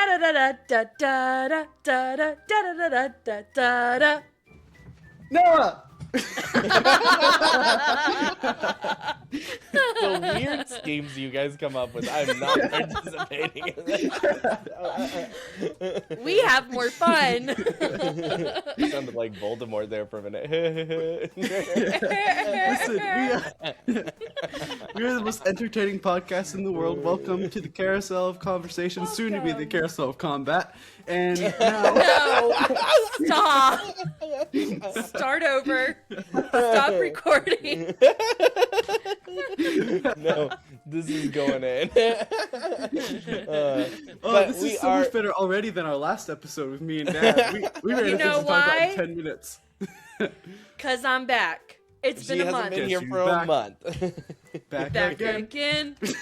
da da da da da da da da da da da da da. Noah! The weird schemes you guys come up with, I'm not participating in this. We have more fun. You sounded like Voldemort there for a minute. Listen, we are the most entertaining podcast in the world. Welcome to the Carousel of Conversations, soon to be the Carousel of Combat. And now... No, stop. Start over. Stop recording. No, this is going in. This is so much better already than our last episode with me and Dad. We ran You know to talk about why? in 10 minutes. Because I'm back. It's been a month. She hasn't been here She's for back. a month. Back Back again. again. So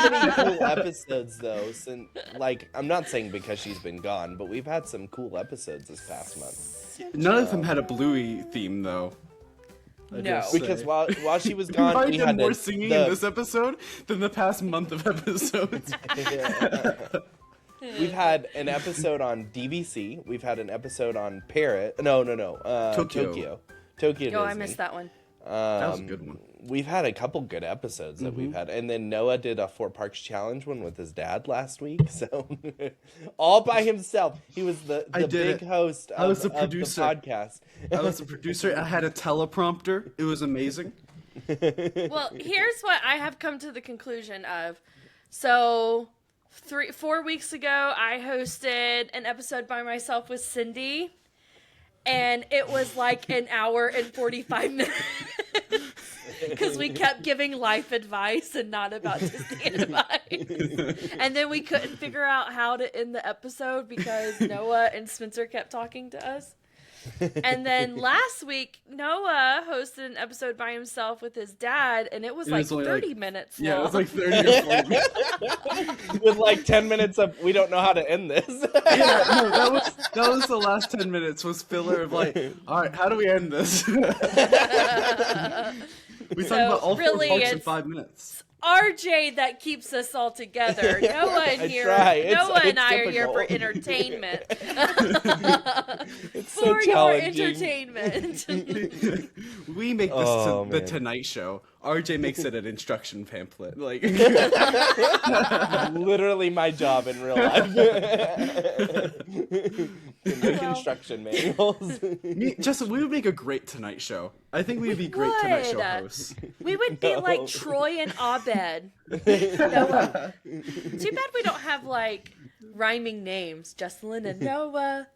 many cool episodes, though. Since, I'm not saying because she's been gone, but we've had some cool episodes this past month. None of them had a Bluey theme, though. I No. just say. Because while she was We gone, probably we did had more singing in this episode than the past month of episodes. We've had an episode on DVC. We've had an episode on Parrot. Tokyo Disney. Oh, I missed that one. That was a good one. We've had a couple good episodes that we've had. And then Noah did a Four Parks Challenge one with his dad last week. So, all by himself. He was the big host I was the of the producer. podcast. I was a producer. I had a teleprompter. It was amazing. Well, here's what I have come to the conclusion of. So, 4 weeks ago, I hosted an episode by myself with Cindy. And it was like an hour and 45 minutes. Because we kept giving life advice and not about Disney advice. And then we couldn't figure out how to end the episode because Noah and Spencer kept talking to us. And then last week, Noah hosted an episode by himself with his dad, and it was like 30 minutes long. Yeah, it was like 30 or 40 minutes. With like 10 minutes of, we don't know how to end this. Yeah, no, that was the last 10 minutes was filler of like, all right, how do we end this? We talked about all really, four parts in it's 5 minutes. RJ that keeps us all together. Noah and I try. Noah and It's I are here for difficult. entertainment. It's so For your challenging. entertainment. We make this Oh, the man. Tonight Show. RJ makes it an instruction pamphlet. Like, Literally my job in real life. To make instruction manuals. Justin, we would make a great Tonight Show. I think we would be great Tonight Show hosts. We would be like Troy and Abed. Noah. Too bad we don't have like rhyming names. Jessalyn and Noah.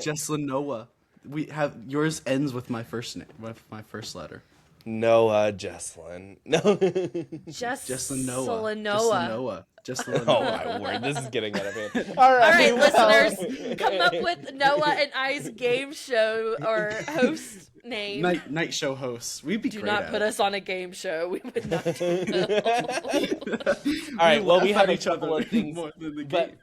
Jessalyn Noah. We have yours ends with my first name, with my first letter. Noah Jessalyn. No. Jessalyn Noah. Jessalyn Jessalyn Noah. Noah. Jessalyn Oh Noah. my word, this is getting out of hand. All right, listeners, come up with Noah and I's game show or host name. Night show hosts. We'd be Do great not at put it. us on a game show. We would not do that. All right, well, we laugh have at a each other couple of things, more than the but game.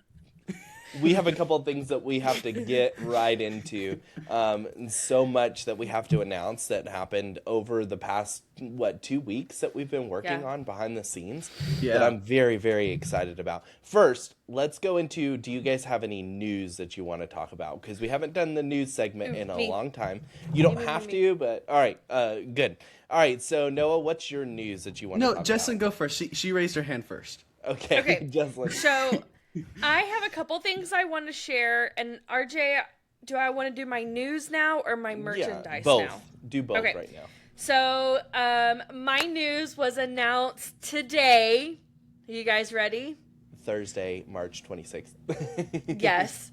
we have a couple of things that we have to get right into. And so much that we have to announce that happened over the past, 2 weeks that we've been working Yeah. on behind the scenes Yeah. that I'm very, very excited about. First, let's go into, do you guys have any news that you want to talk about? Because we haven't done the news segment in a Me. long time. You don't have to, but all right, good. All right, so Noah, what's your news that you want to No, talk Jessalyn, about? go first. She raised her hand first. Okay, Okay, Jessalyn. So I have a couple things I want to share. And RJ, do I want to do my news now or my merchandise both. now? Do both Okay. right now. So my news was announced today. Are you guys ready? Thursday, March 26th. Yes.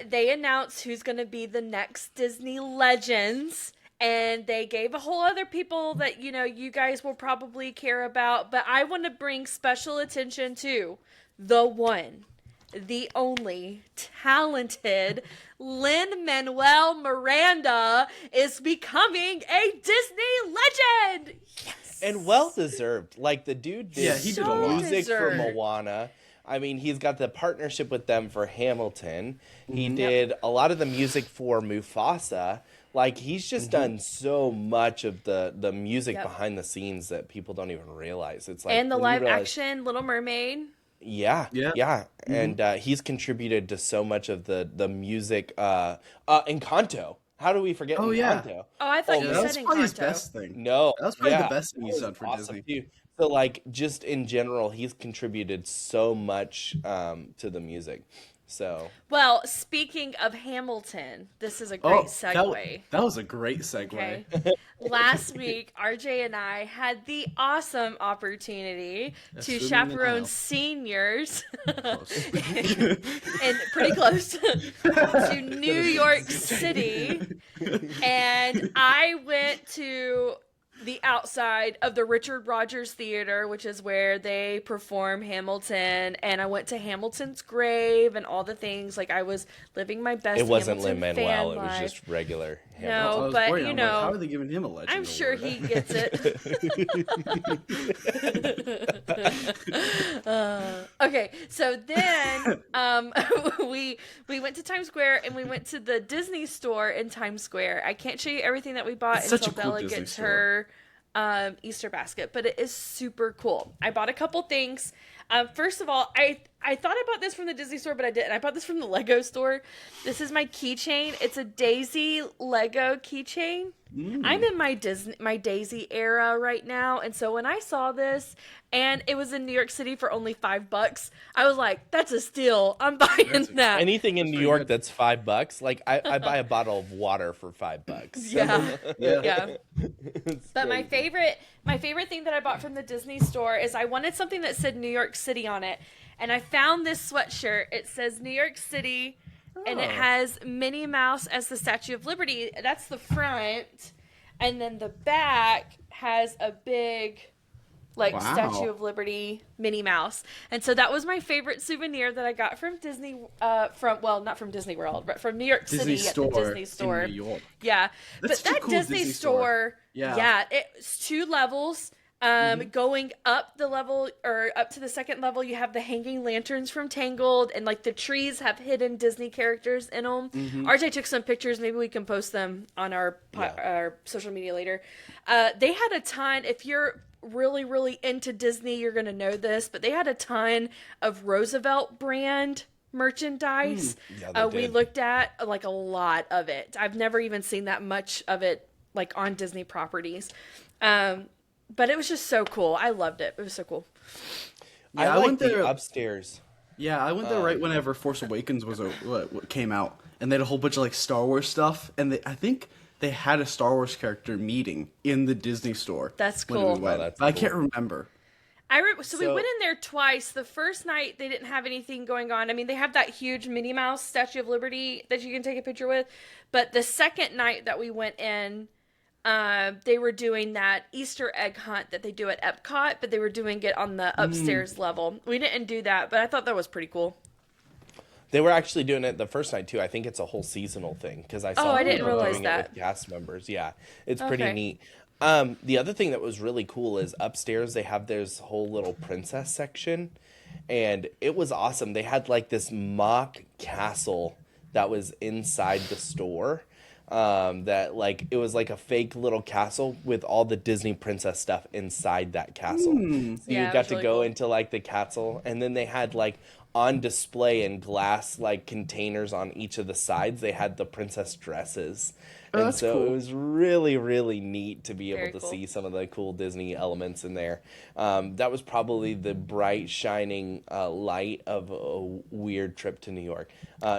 They announced who's going to be the next Disney Legends. And they gave a whole other people that, you guys will probably care about. But I want to bring special attention to the one, the only, talented Lin-Manuel Miranda is becoming a Disney legend. Yes. And well deserved. Like, the dude did, he did a lot. music for Deserved. Moana. I mean, he's got the partnership with them for Hamilton. He did a lot of the music for Mufasa. Like, he's just done so much of the music Yep. behind the scenes that people don't even realize. It's like, And the when you live realize- action Little Mermaid. Yeah, Yeah. yeah, and he's contributed to so much of the music. Encanto. How do we forget Oh, yeah. Encanto? Oh, I thought Oh you Yeah, that man, said was probably his Encanto. best thing. no, That was probably the yeah, best thing that he's was done for awesome Disney. too. So like, just in general, he's contributed so much to the music. So Well, speaking of Hamilton, this is a Oh, great segue. that was a great segue. Okay. Last week, RJ and I had the awesome opportunity to swimming in the chaperone aisle. seniors Close. and pretty close to New York City. And I went to the outside of the Richard Rogers Theater, which is where they perform Hamilton, and I went to Hamilton's grave and all the things. Like, I was living my best it wasn't Hamilton Lin-Manuel, fan it was life. just regular I Hamilton. was but worried. you I'm know, like, how are they giving him a legend I'm sure award? he gets it. Okay, so then we went to Times Square and we went to the Disney store in Times Square. I can't show you everything that we bought It's such until a cool Bella Disney gets store. her Easter basket, but it is super cool. I bought a couple things. First of all, I thought I bought this from the Disney store, but I didn't. I bought this from the Lego store. This is my keychain. It's a Daisy Lego keychain. I'm in my Daisy era right now, and so when I saw this and it was in New York City for only $5, I was like, "That's a steal! I'm buying that." Anything in New pretty York good. that's $5, like I buy a bottle of water for $5. Yeah, Yeah. yeah. It's But my crazy. favorite thing that I bought from the Disney store is I wanted something that said New York City on it. And I found this sweatshirt. It says New York City and it Oh. has Minnie Mouse as the Statue of Liberty. That's the front. And then the back has a big Wow. Statue of Liberty Minnie Mouse. And so that was my favorite souvenir that I got from Disney not from Disney World, but from New York Disney City store at the Disney in store. New York. Yeah, That's but such a that cool Disney Disney store, store. Yeah. it's 2 levels. Going up the level or up to the second level, you have the hanging lanterns from Tangled, and like the trees have hidden Disney characters in them. RJ took some pictures. Maybe we can post them on our social media later. They had a ton. If you're really, really into Disney, you're gonna know this, but they had a ton of Roosevelt brand merchandise. Yeah, they We did. looked at like a lot of it. I've never even seen that much of it like on Disney properties. But it was just so cool. I loved it. It was so cool. I Yeah, I like went the there- upstairs. Yeah, I went there right whenever Force Awakens was what came out, and they had a whole bunch of like Star Wars stuff, and I think they had a Star Wars character meeting in the Disney store. That's when cool. we went. Oh, that's But I cool. can't remember. So we went in there twice. The first night they didn't have anything going on. I mean, they have that huge Minnie Mouse Statue of Liberty that you can take a picture with. But the second night that we went in, they were doing that Easter egg hunt that they do at Epcot, but they were doing it on the upstairs level. We didn't do that, but I thought that was pretty cool. They were actually doing it the first night too. I think it's a whole seasonal thing because I saw I people didn't realize doing that. it with cast members. Yeah, it's pretty Okay. neat. The other thing that was really cool is upstairs they have this whole little princess section, and it was awesome. They had like this mock castle that was inside the store. That like it was like a fake little castle with all the Disney princess stuff inside that castle. So you Yeah, it got was to really go cool. into like the castle, and then they had like on display in glass like containers on each of the sides. They had the princess dresses. And that's so it cool. was really, really neat to be Very able to cool. see some of the cool Disney elements in there. That was probably the bright, shining light of a weird trip to New York.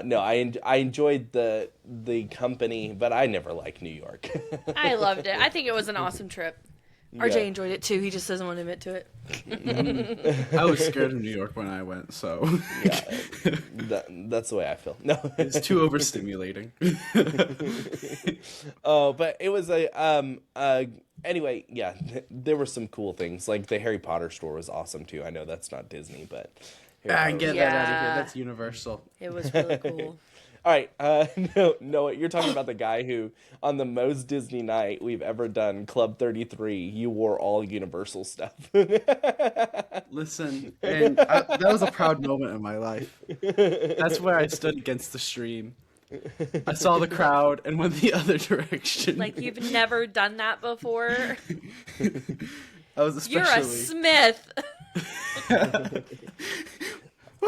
No, I enjoyed the company, but I never liked New York. I loved it. I think it was an awesome trip. RJ Yeah. enjoyed it too. He just doesn't want to admit to it. I was scared of New York when I went, so That's the way I feel. No, it's too overstimulating. oh, but it was anyway, yeah, there were some cool things. Like the Harry Potter store was awesome too. I know that's not Disney, but Harry Potter Get was- that out of Yeah. here. That's Universal. It was really cool. All right, no, you're talking about the guy who, on the most Disney night we've ever done, Club 33, you wore all Universal stuff. Listen, and that was a proud moment in my life. That's where I stood against the stream. I saw the crowd and went the other direction. Like you've never done that before. I was You're a especially Smith.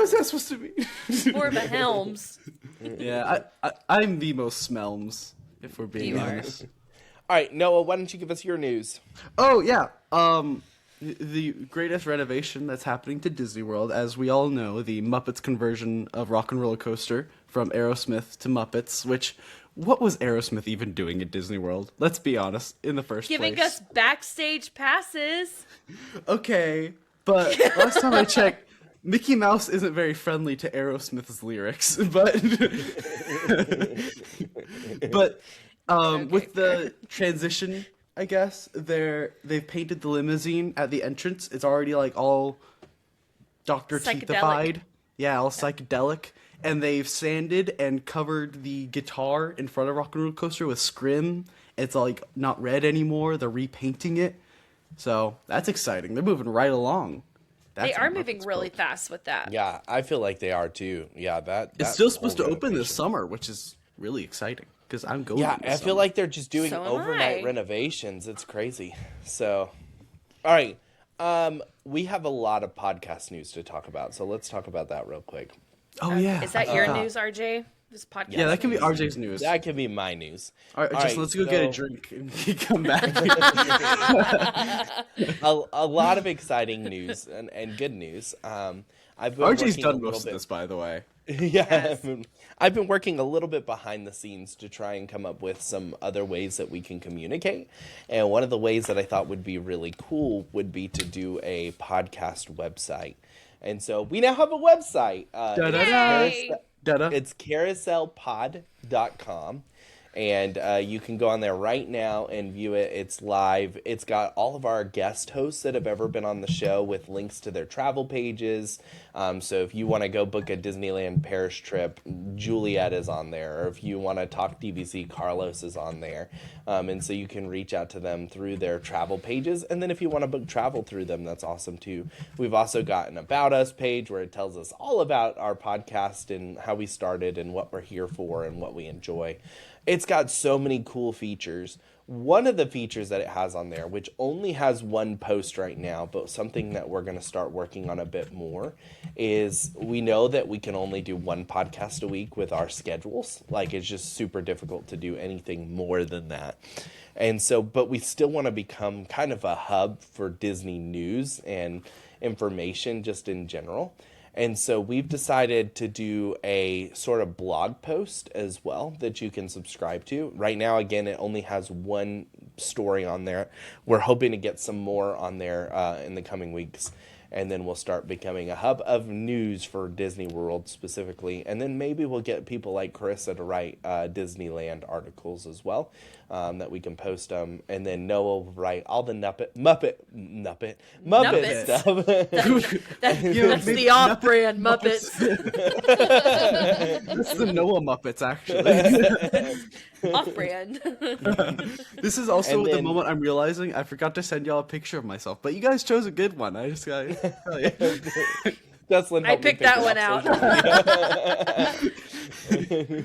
was that supposed to be? More of a Helms. Yeah, I'm the most smelms, if we're being You are. honest. All right, Noah, why don't you give us your news? Oh yeah, the greatest renovation that's happening to Disney World, as we all know, the Muppets conversion of Rock and Roller Coaster from Aerosmith to Muppets. Which, what was Aerosmith even doing at Disney World? Let's be honest, in the first Giving place. us backstage passes. Okay, but last time I checked, Mickey Mouse isn't very friendly to Aerosmith's lyrics, but with the transition, I guess they've painted the limousine at the entrance. It's already like all Dr. Teethified, yeah, all psychedelic, and they've sanded and covered the guitar in front of Rock and Roller Coaster with scrim. It's like not red anymore. They're repainting it, so that's exciting. They're moving right along. They That's are what moving Muppets really built. fast with that. Yeah, I feel like they are too. Yeah, It's still supposed to open this summer, which is really exciting because I'm going. Yeah, this I feel summer. like they're just doing So am overnight I. renovations. It's crazy. So, all right. We have a lot of podcast news to talk about, so let's talk about that real quick. Oh yeah, Is that I your forgot. news, RJ? This podcast. Yeah, that can be news? RJ's news. That can be my news. All right, All just right, let's go get a so- drink and come back. A lot of exciting news and good news. I've been RJ's working a done little most of bit- this, by the way. Yeah, Yes. I've been working a little bit behind the scenes to try and come up with some other ways that we can communicate. And one of the ways that I thought would be really cool would be to do a podcast website. And so we now have a website. Da-da-da. Yay! Da-da. It's carouselpod.com. And you can go on there right now and view it. It's live. It's got all of our guest hosts that have ever been on the show with links to their travel pages. So if you want to go book a Disneyland Paris trip, Juliet is on there. Or if you want to talk DVC, Carlos is on there. And so you can reach out to them through their travel pages. And then if you want to book travel through them, that's awesome too. We've also got an About Us page where it tells us all about our podcast and how we started and what we're here for and what we enjoy. It's got so many cool features. One of the features that it has on there, which only has one post right now, but something that we're going to start working on a bit more, is we know that we can only do one podcast a week with our schedules. Like, it's just super difficult to do anything more than that. And so, but we still want to become kind of a hub for Disney news and information just in general. And so we've decided to do a sort of blog post as well that you can subscribe to. Right now, again, it only has one story on there. We're hoping to get some more on there in the coming weeks. And then we'll start becoming a hub of news for Disney World specifically. And then maybe we'll get people like Carissa to write Disneyland articles as well that we can post them. And then Noah will write all the Muppet Nuppets. stuff. That's maybe the off-brand Muppets. This is the Noah Muppets, actually. Off-brand. This is also And the then- moment I'm realizing I forgot to send y'all a picture of myself, but you guys chose a good one. I just got tell you. Jessalyn I helped me picked pick that it one off out. social media.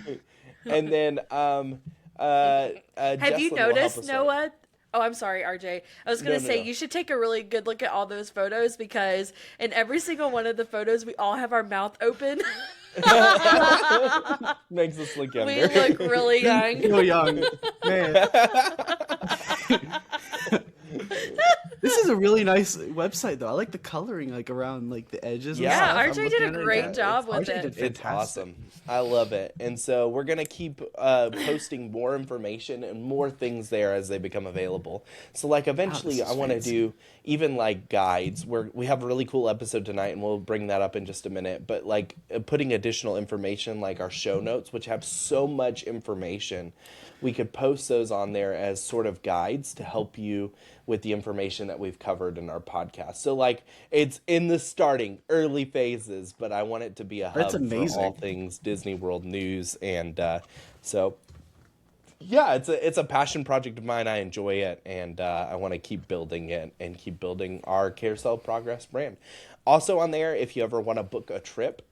And then Have you Jessalyn will help noticed, us out. Noah? Oh, I'm sorry, RJ. I was going to No, say, no. you should take a really good look at all those photos because in every single one of the photos, we all have our mouth open. Makes us look We younger. look really young. So young, man. This is a really nice website, though. I like the coloring, like around like the edges. Yeah, and stuff. I'm RJ looking did a at it, great yeah, job with RJ it. did It's fantastic. awesome. I love it. And so we're going to keep posting more information and more things there as they become available. So like eventually this is I want to fancy. do even like guides where we have a really cool episode tonight and we'll bring that up in just a minute. But like putting additional information like our show notes, which have so much information, we could post those on there as sort of guides to help you with the information that we've covered in our podcast. So like it's in the starting early phases, but I want it to be a hub That's for amazing. all things Disney World news. And so yeah, it's a passion project of mine. I enjoy it, and I want to keep building it and keep building our Carousel Progress brand. Also on there, if you ever want to book a trip,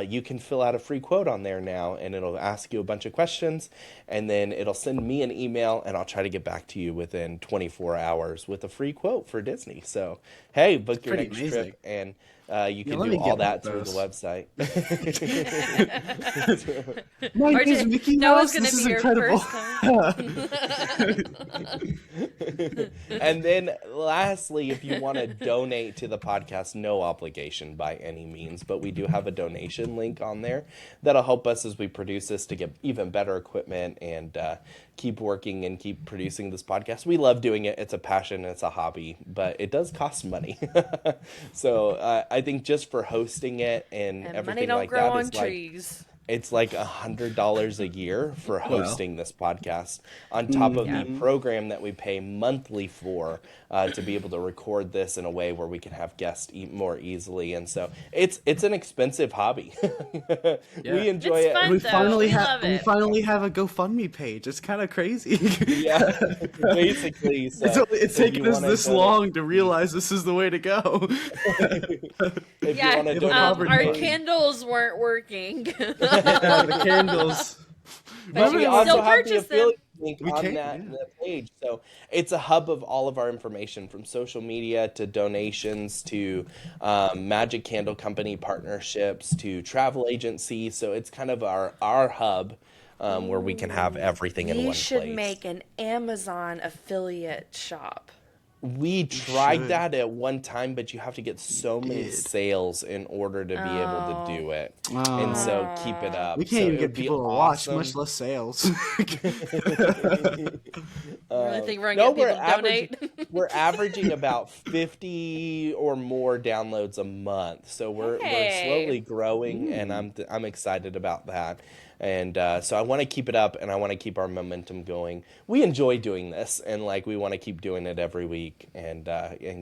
you can fill out a free quote on there now, and it'll ask you a bunch of questions, and then it'll send me an email, and I'll try to get back to you within 24 hours with a free quote for Disney. So, hey, book your next trip, and you can do all that through the website. My name is Mickey Mouse. This is incredible. And then lastly, if you want to donate to the podcast, no obligation by any means, but we do have a donation link on there that'll help us as we produce this to get even better equipment and keep working and keep producing this podcast. We love doing it. It's a passion. It's a hobby, but it does cost money. So I think just for hosting it and everything like that is like... It's like $100 a year for hosting this podcast on top of the program that we pay monthly for to be able to record this in a way where we can have guests more easily. And so it's an expensive hobby. We enjoy it. Fun, we finally have a GoFundMe page. It's kind of crazy. Yeah, basically. So, it's taken us this long to realize this is the way to go. Our candles weren't working. The candles. But we you can also still have the purchase them. affiliate link on that page. So it's a hub of all of our information, from social media to donations to Magic Candle Company partnerships to travel agencies. So it's kind of our hub where we can have everything in one place. We should make an Amazon affiliate shop. We tried that at one time, but you have to get so many sales in order to be able to do it. And so keep it up. We can't even get people to watch, much less sales. Really think we're going to get people to donate? We're averaging about 50 or more downloads a month. So we're slowly growing, and I'm excited about that. And so I want to keep it up, and I want to keep our momentum going. We enjoy doing this, and we want to keep doing it every week, and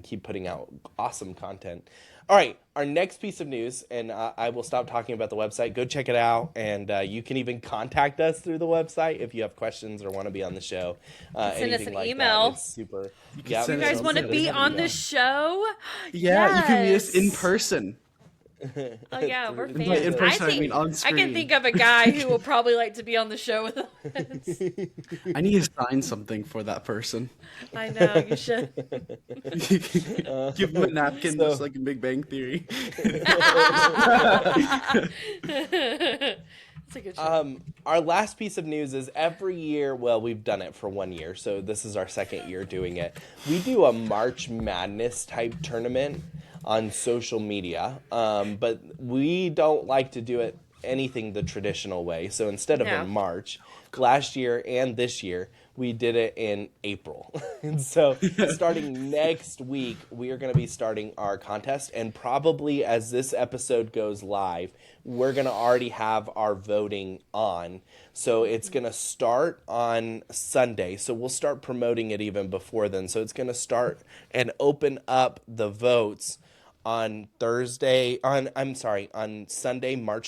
keep putting out awesome content. All right, our next piece of news, and I will stop talking about the website. Go check it out, and you can even contact us through the website if you have questions or want to be on the show. Send us an email. That is super. You guys want to be on the show? Yeah, you can meet us in person. Oh yeah, we're fans. In person, I mean on screen. I can think of a guy who will probably like to be on the show with us. I need to sign something for that person. I know, you should. Give him a napkin just like in Big Bang Theory. It's a good show. Our last piece of news is every year, well, we've done it for 1 year, so this is our second year doing it. We do a March Madness type tournament on social media, but we don't like to do it anything the traditional way. So instead of in March, last year and this year, we did it in April. And so starting next week, we are going to be starting our contest, and probably as this episode goes live, we're going to already have our voting on. So it's going to start on Sunday. So we'll start promoting it even before then. So it's going to start and open up the votes on Sunday, March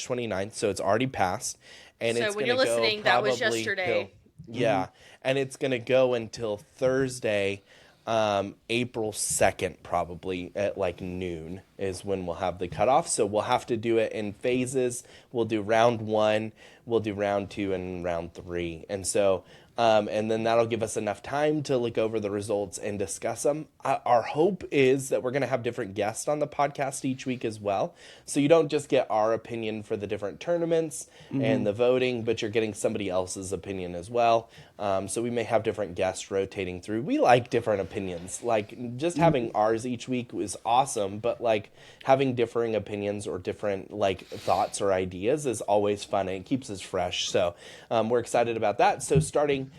29th. So it's already passed. And so it's when you're listening, that was yesterday. And it's going to go until Thursday, April 2nd, probably at noon is when we'll have the cutoff. So we'll have to do it in phases. We'll do round 1, we'll do round 2, and round 3. And so, and then that'll give us enough time to look over the results and discuss them. Our hope is that we're going to have different guests on the podcast each week as well. So you don't just get our opinion for the different tournaments and the voting, but you're getting somebody else's opinion as well. So we may have different guests rotating through. We like different opinions. Just having ours each week is awesome, but having differing opinions or different thoughts or ideas is always fun, and it keeps us fresh. So we're excited about that. So starting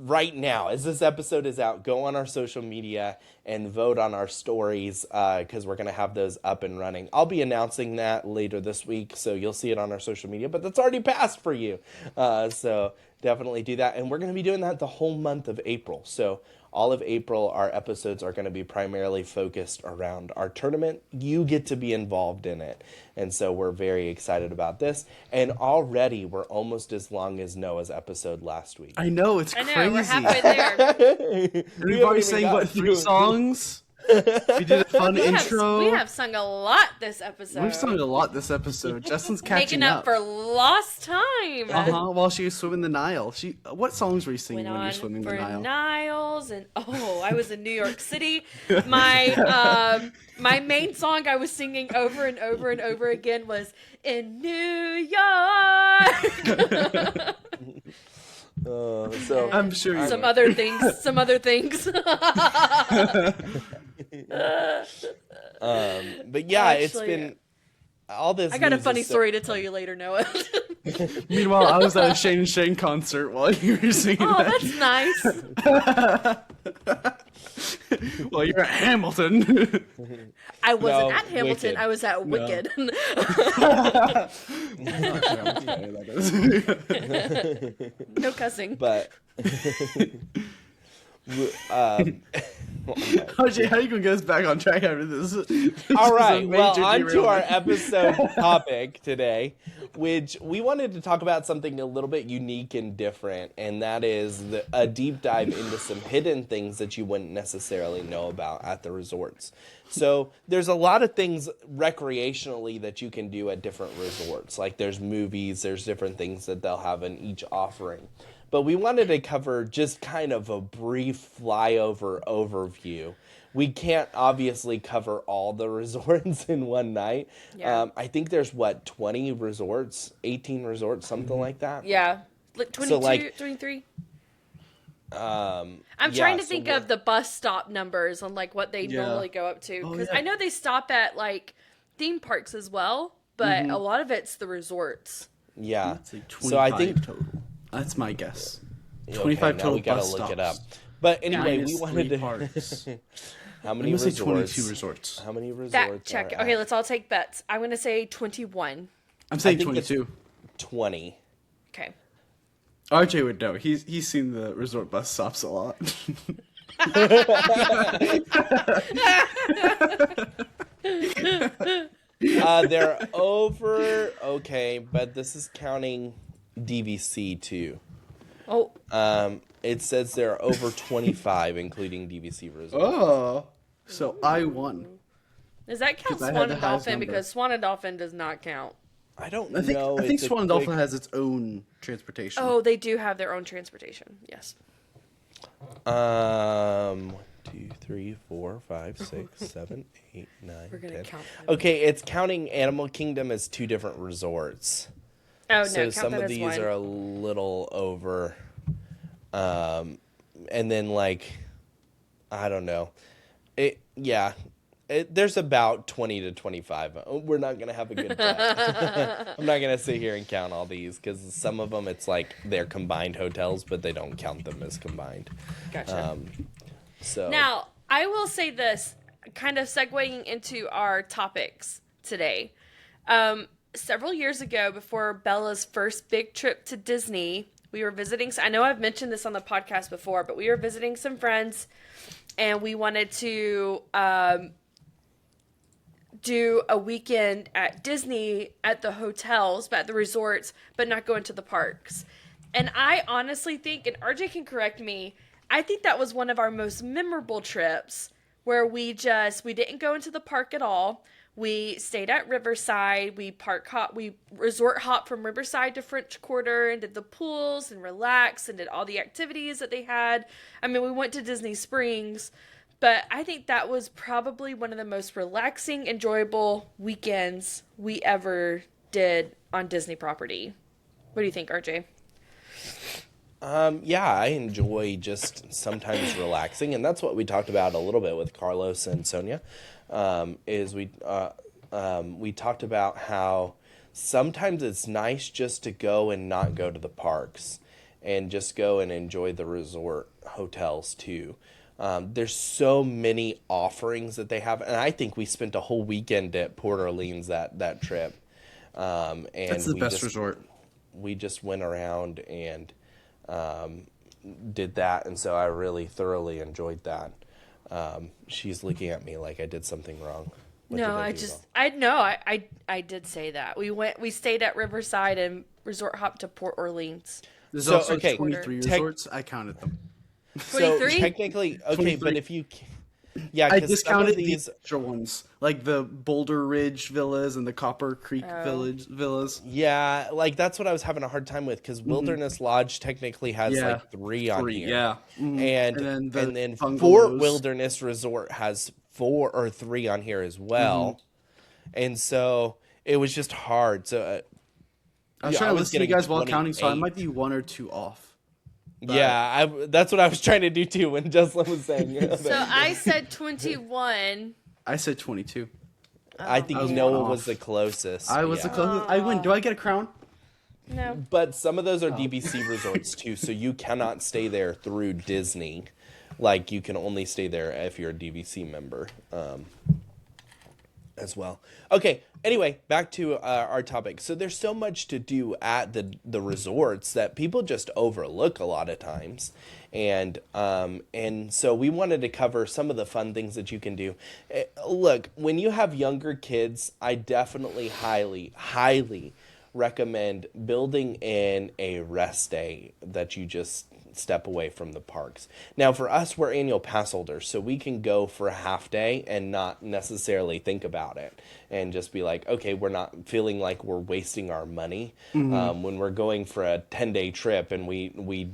right now, as this episode is out, go on our social media and vote on our stories, because we're going to have those up and running. I'll be announcing that later this week, so you'll see it on our social media, but that's already passed for you. So definitely do that. And we're going to be doing that the whole month of April. So all of April, our episodes are going to be primarily focused around our tournament. You get to be involved in it. And so we're very excited about this. And already we're almost as long as Noah's episode last week. I know, it's crazy. We're halfway there. We've already sang, 3 songs? We did a fun intro. We have sung a lot this episode. We've sung a lot this episode. Justin's catching Making up for lost time. While she was swimming the Nile. What songs were you singing Went when you on were swimming the for Nile? Niles and I was in New York City. My main song I was singing over and over and over again was "In New York." So I'm sure you some are. other things. Some other things. But yeah, Actually, it's been all this. I got a news funny is story to tell you later, Noah. Meanwhile, I was at a Shane and Shane concert while you were singing Oh, that. that's nice. Well, you're at Hamilton. I wasn't No, at Hamilton. Wicked. I was at Wicked. No cussing. But RJ, how are you gonna get us back on track after this? all right, well, major on to derailment. our episode topic today, which we wanted to talk about something a little bit unique and different, and that is a deep dive into some hidden things that you wouldn't necessarily know about at the resorts. So there's a lot of things recreationally that you can do at different resorts. Like there's movies, there's different things that they'll have in each offering. But we wanted to cover just kind of a brief flyover overview. We can't obviously cover all the resorts in one night. Yeah. I think there's 20 resorts, 18 resorts, something like that. Yeah. Like 22, So, like, 23. I'm I'm trying to think of the bus stop numbers on like what they Yeah. normally go up to. Oh, Because yeah. I know they stop at like theme parks as well, but a lot of it's the resorts. Yeah. It's like So I 25 think total. That's my guess. okay, 25 now total we gotta bus look stops. it up. But anyway, Minus we wanted 3 to. parks. How I'm many gonna say resorts? 22 resorts. How many resorts? That check. are Okay, at? let's all take bets. I'm going to say 21. I'm saying think it's- 22. 20. Okay. RJ would know. He's seen the resort bus stops a lot. They're over. Okay, but this is counting DVC too. Oh, It says there are over 25, including DVC resorts. Oh. So I won. does that count 'Cause I had Swan the and highest Dolphin? number. Because Swan and Dolphin does not count. I don't I think know. I think It's a Swan and Dolphin quick- has its own transportation. Oh, they do have their own transportation. Yes. 1, 2, 3, 4, 5, 6, 7, 8, 9, We're gonna 10. count them. Okay, it's counting Animal Kingdom as 2 different resorts. Oh, So no, count some that of as these one. are a little over. And then like, I don't know. There's about 20 to 25. We're not going to have a good bet. I'm not going to sit here and count all these because some of them it's like they're combined hotels, but they don't count them as combined. Gotcha. So Now, I will say this, kind of segueing into our topics today. Several years ago, before Bella's first big trip to Disney, we were visiting. I know I've mentioned this on the podcast before, but we were visiting some friends, and we wanted to do a weekend at Disney at the hotels, but at the resorts, but not go into the parks. And I honestly think, and RJ can correct me, I think that was one of our most memorable trips where we didn't go into the park at all. We stayed at Riverside. We resort hop from Riverside to French Quarter and did the pools and relaxed and did all the activities that they had. I mean, we went to Disney Springs, but I think that was probably one of the most relaxing, enjoyable weekends we ever did on Disney property. What do you think, RJ? yeah, I enjoy just sometimes relaxing, and that's what we talked about a little bit with Carlos and Sonia. Is we talked about how sometimes it's nice just to go and not go to the parks and just go and enjoy the resort hotels too. There's so many offerings that they have, and I think we spent a whole weekend at Port Orleans that trip. And That's the best resort. We just went around and did that, and so I really thoroughly enjoyed that. She's looking at me like I did something wrong. What did No, I I do just, wrong? I did say that. We stayed at Riverside and resort hopped to Port Orleans. There's So, also okay, 23 tech- resorts. I counted them. So 23? technically, okay, 23. but Yeah, I because some of discounted these. the extra ones, like the Boulder Ridge villas and the Copper Creek Village villas. Yeah, like that's what I was having a hard time with because Wilderness Lodge technically has Yeah, like 3 on 3. here. Yeah, And then the and then Fort bungalows. Wilderness Resort has 4 or 3 on here as Mm-hmm. well. And so it was just hard. So I was yeah, trying I to was listen to you getting guys while counting, so I 28. might be 1 or 2 off. Yeah, that's what I was trying to do too when Jessalyn was saying it. So I said 21. I said 22. I think I was Noah one was off. the closest. I was the Yeah. closest. I win. Do I get a crown? No. But some of those are DVC resorts too, so you cannot stay there through Disney. Like you can only stay there if you're a DVC member as well. Okay, anyway, back to our topic. So there's so much to do at the resorts that people just overlook a lot of times. And so we wanted to cover some of the fun things that you can do. Look, when you have younger kids, I definitely highly recommend building in a rest day that you just step away from the parks. Now, for us, we're annual pass holders, so we can go for a half day and not necessarily think about it and just be like, okay, we're not feeling like we're wasting our money. When we're going for a 10-day trip and we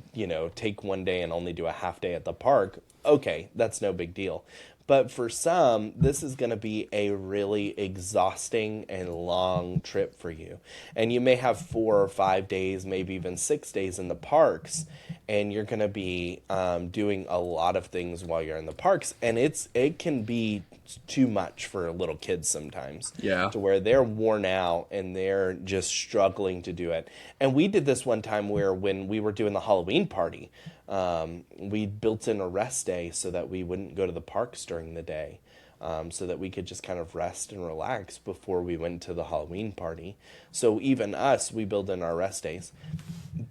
take one day and only do a half day at the park, okay, that's no big deal. But for some, this is going to be a really exhausting and long trip for you. And you may have 4 or 5 days, maybe even 6 days in the parks. And you're going to be doing a lot of things while you're in the parks. And it can be too much for little kids sometimes. Yeah. To where they're worn out and they're just struggling to do it. And we did this one time where when we were doing the Halloween party, we built in a rest day so that we wouldn't go to the parks during the day, so that we could just kind of rest and relax before we went to the Halloween party. So even us, we build in our rest days.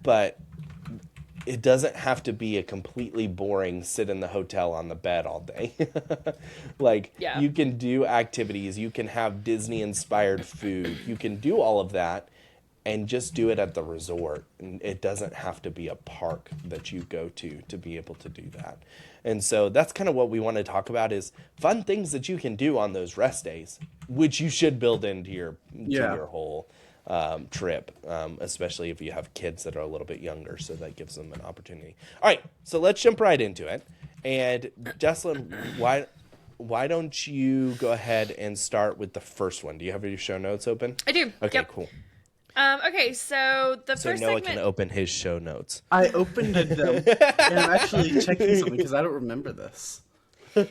But it doesn't have to be a completely boring sit in the hotel on the bed all day. Yeah. You can do activities, you can have Disney inspired food, you can do all of that and just do it at the resort. And it doesn't have to be a park that you go to be able to do that. And so that's kind of what we want to talk about is fun things that you can do on those rest days, which you should build into your whole trip, especially if you have kids that are a little bit younger, so that gives them an opportunity. All right, so let's jump right into it. And Jessalyn, why don't you go ahead and start with the first one? Do you have your show notes open? I do. Okay, Yep. cool. Okay, so the So first Noah segment... can open his show notes. I opened them, and I'm actually checking something because I don't remember this. So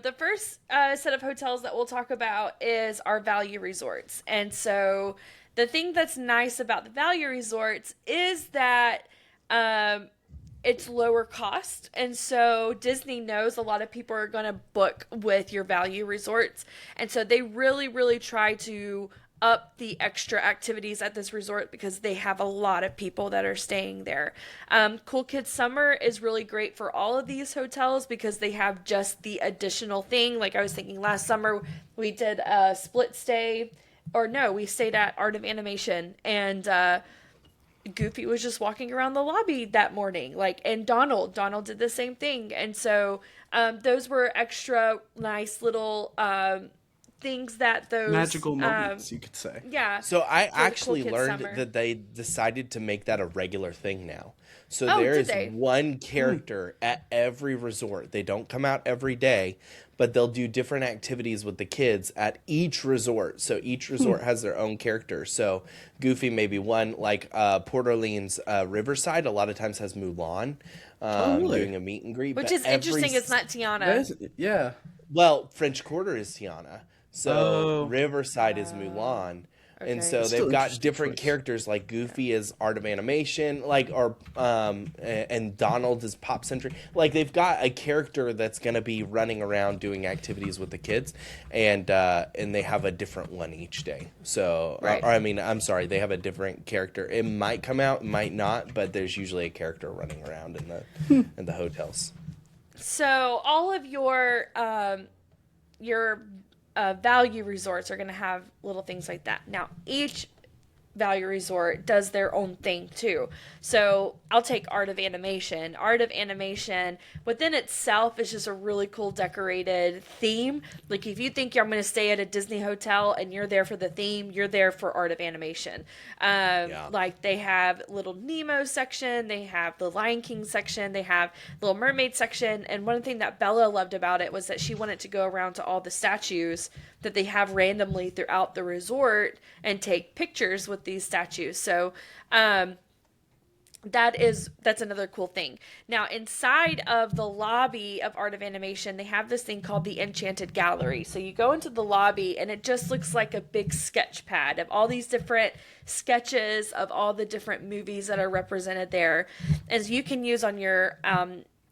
the first set of hotels that we'll talk about is our value resorts. And so the thing that's nice about the value resorts is that it's lower cost. And so Disney knows a lot of people are going to book with your value resorts. And so they really, really try to up the extra activities at this resort because they have a lot of people that are staying there. Cool Kids Summer is really great for all of these hotels because they have just the additional thing. Like I was thinking last summer we did a split stay, or no, we stayed at Art of Animation, and Goofy was just walking around the lobby that morning. And Donald did the same thing. And so those were extra nice little things that those Magical moments, you could say. yeah. So I for the actually Cool Kids learned Summer. that they decided to make that a regular thing now. So Oh, there did is they? one character at every resort. They don't come out every day, but they'll do different activities with the kids at each resort. So each resort has their own character. So Goofy may be one, like Port Orleans Riverside a lot of times has Mulan really? doing a meet and greet. Which but is interesting. It's not That Tiana. is, yeah. Well, French Quarter is Tiana. So Oh. Riverside is Mulan. And okay. so Still they've got interesting different choice. characters, like Goofy is Art of Animation, and Donald is Pop Century. Like they've got a character that's going to be running around doing activities with the kids, and they have a different one each day. So, Right. I'm sorry, they have a different character. It might come out, might not, but there's usually a character running around in the hotels. So all of your value resorts are going to have little things like that. Now, each Value Resort does their own thing too. So I'll take Art of Animation. Art of Animation within itself is just a really cool decorated theme. Like if you think I'm going to stay at a Disney hotel and you're there for the theme, you're there for Art of Animation. Like they have Little Nemo section, they have the Lion King section, they have Little Mermaid section. And one thing that Bella loved about it was that she wanted to go around to all the statues that they have randomly throughout the resort and take pictures with these statues. So that's another cool thing. Now inside of the lobby of Art of Animation, they have this thing called the Enchanted Gallery. So you go into the lobby and it just looks like a big sketch pad of all these different sketches of all the different movies that are represented there, as you can use on your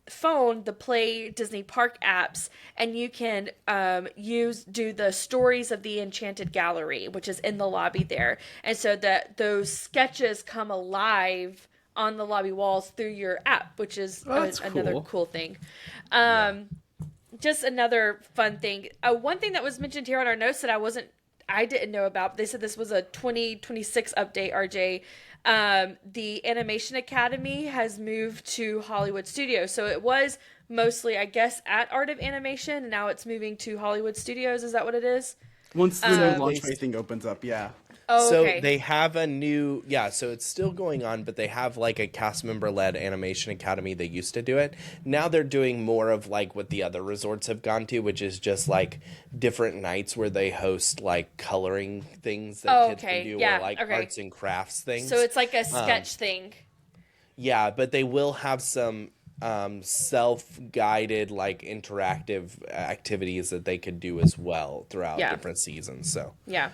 phone the Play Disney Park apps, and you can do the stories of the Enchanted Gallery, which is in the lobby there, and so that those sketches come alive on the lobby walls through your app, which is another cool thing. Just another fun thing. One thing that was mentioned here on our notes that I didn't know about. They said this was a 2026 update, RJ. The Animation Academy has moved to Hollywood Studios. So it was mostly, I guess, at Art of Animation, and now it's moving to Hollywood Studios. Is that what it is? Once the new launchway thing opens up, yeah. Oh, okay. So they have a new, so it's still going on, but they have like a cast member led Animation Academy. They used to do it. Now they're doing more of like what the other resorts have gone to, which is just like different nights where they host like coloring things that kids can do, or like arts and crafts things. So it's like a sketch thing. Yeah, but they will have some self-guided like interactive activities that they could do as well throughout different seasons. So yeah.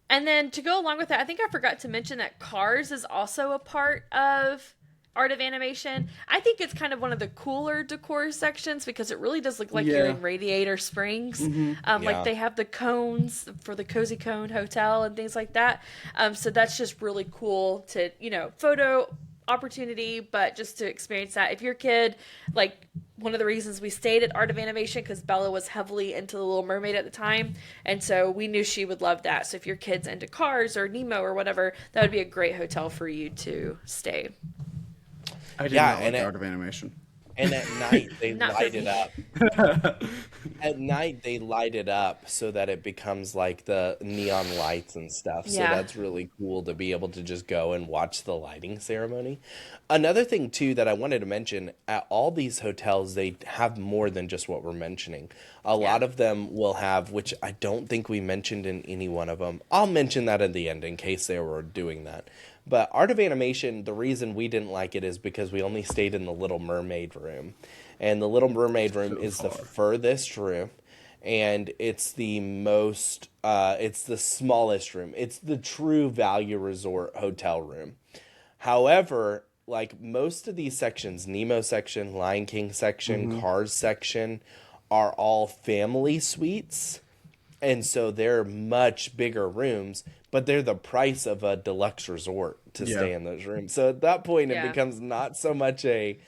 And then to go along with that, I think I forgot to mention that Cars is also a part of Art of Animation. I think it's kind of one of the cooler decor sections because it really does look like you're in Radiator Springs. Like they have the cones for the Cozy Cone Hotel and things like that. So that's just really cool to, photo opportunity, but just to experience that. If your kid, like one of the reasons we stayed at Art of Animation, because Bella was heavily into The Little Mermaid at the time, and so we knew she would love that. So if your kid's into Cars or Nemo or whatever, that would be a great hotel for you to stay. I did not like Art of Animation. And at night, they light it up. At night, they light it up so that it becomes like the neon lights and stuff. So that's really cool to be able to just go and watch the lighting ceremony. Another thing, too, that I wanted to mention, at all these hotels, they have more than just what we're mentioning. A lot of them will have, which I don't think we mentioned in any one of them. I'll mention that at the end in case they were doing that. But Art of Animation, the reason we didn't like it is because we only stayed in the Little Mermaid room. And the Little Mermaid room is the furthest room. And it's the most, it's the smallest room. It's the true value resort hotel room. However, like most of these sections, Nemo section, Lion King section, Cars section, are all family suites. And so they're much bigger rooms, but they're the price of a deluxe resort to stay in those rooms. So at that point, it becomes not so much a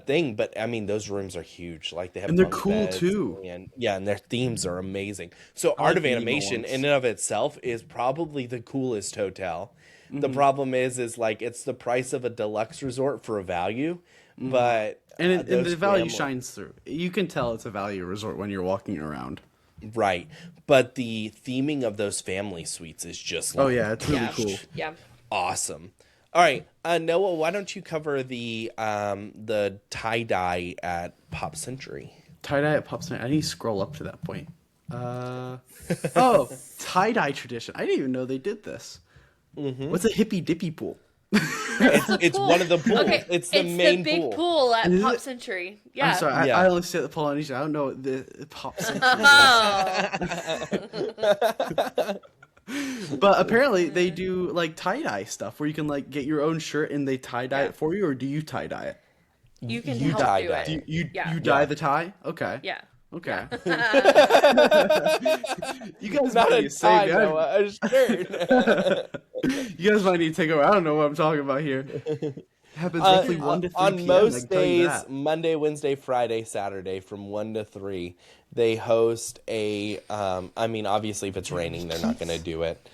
thing, but I mean, those rooms are huge. Like they have, and they're cool too. And their themes are amazing. So Art of Animation in and of itself is probably the coolest hotel. The problem is like it's the price of a deluxe resort for a value, but and the value shines through. You can tell it's a value resort when you're walking around. Right. But the theming of those family suites is just like, it's really cool. Yeah. Awesome. All right. Noah, why don't you cover the tie-dye at Pop Century? Tie-dye at Pop Century. I need to scroll up to that point. Tie-dye tradition. I didn't even know they did this. What's a hippy dippy pool? It's one of the pools. Okay, it's the main big pool at Pop Century. Yeah. I'm sorry. I only say the Polynesian. I don't know what the Pop Century. But apparently they do like tie-dye stuff where you can like get your own shirt and they tie-dye it for you, or do you tie-dye it? You can help do it. You dye the tie? Okay. Yeah. Okay. You guys Not might a need to tie, save Noah, a shirt. You guys might need to take over. I don't know what I'm talking about here. It happens roughly 1 to 3 on p.m. most days, Monday, Wednesday, Friday, Saturday, from 1 to 3, they host a. I mean, obviously, if it's raining, they're not going to do it.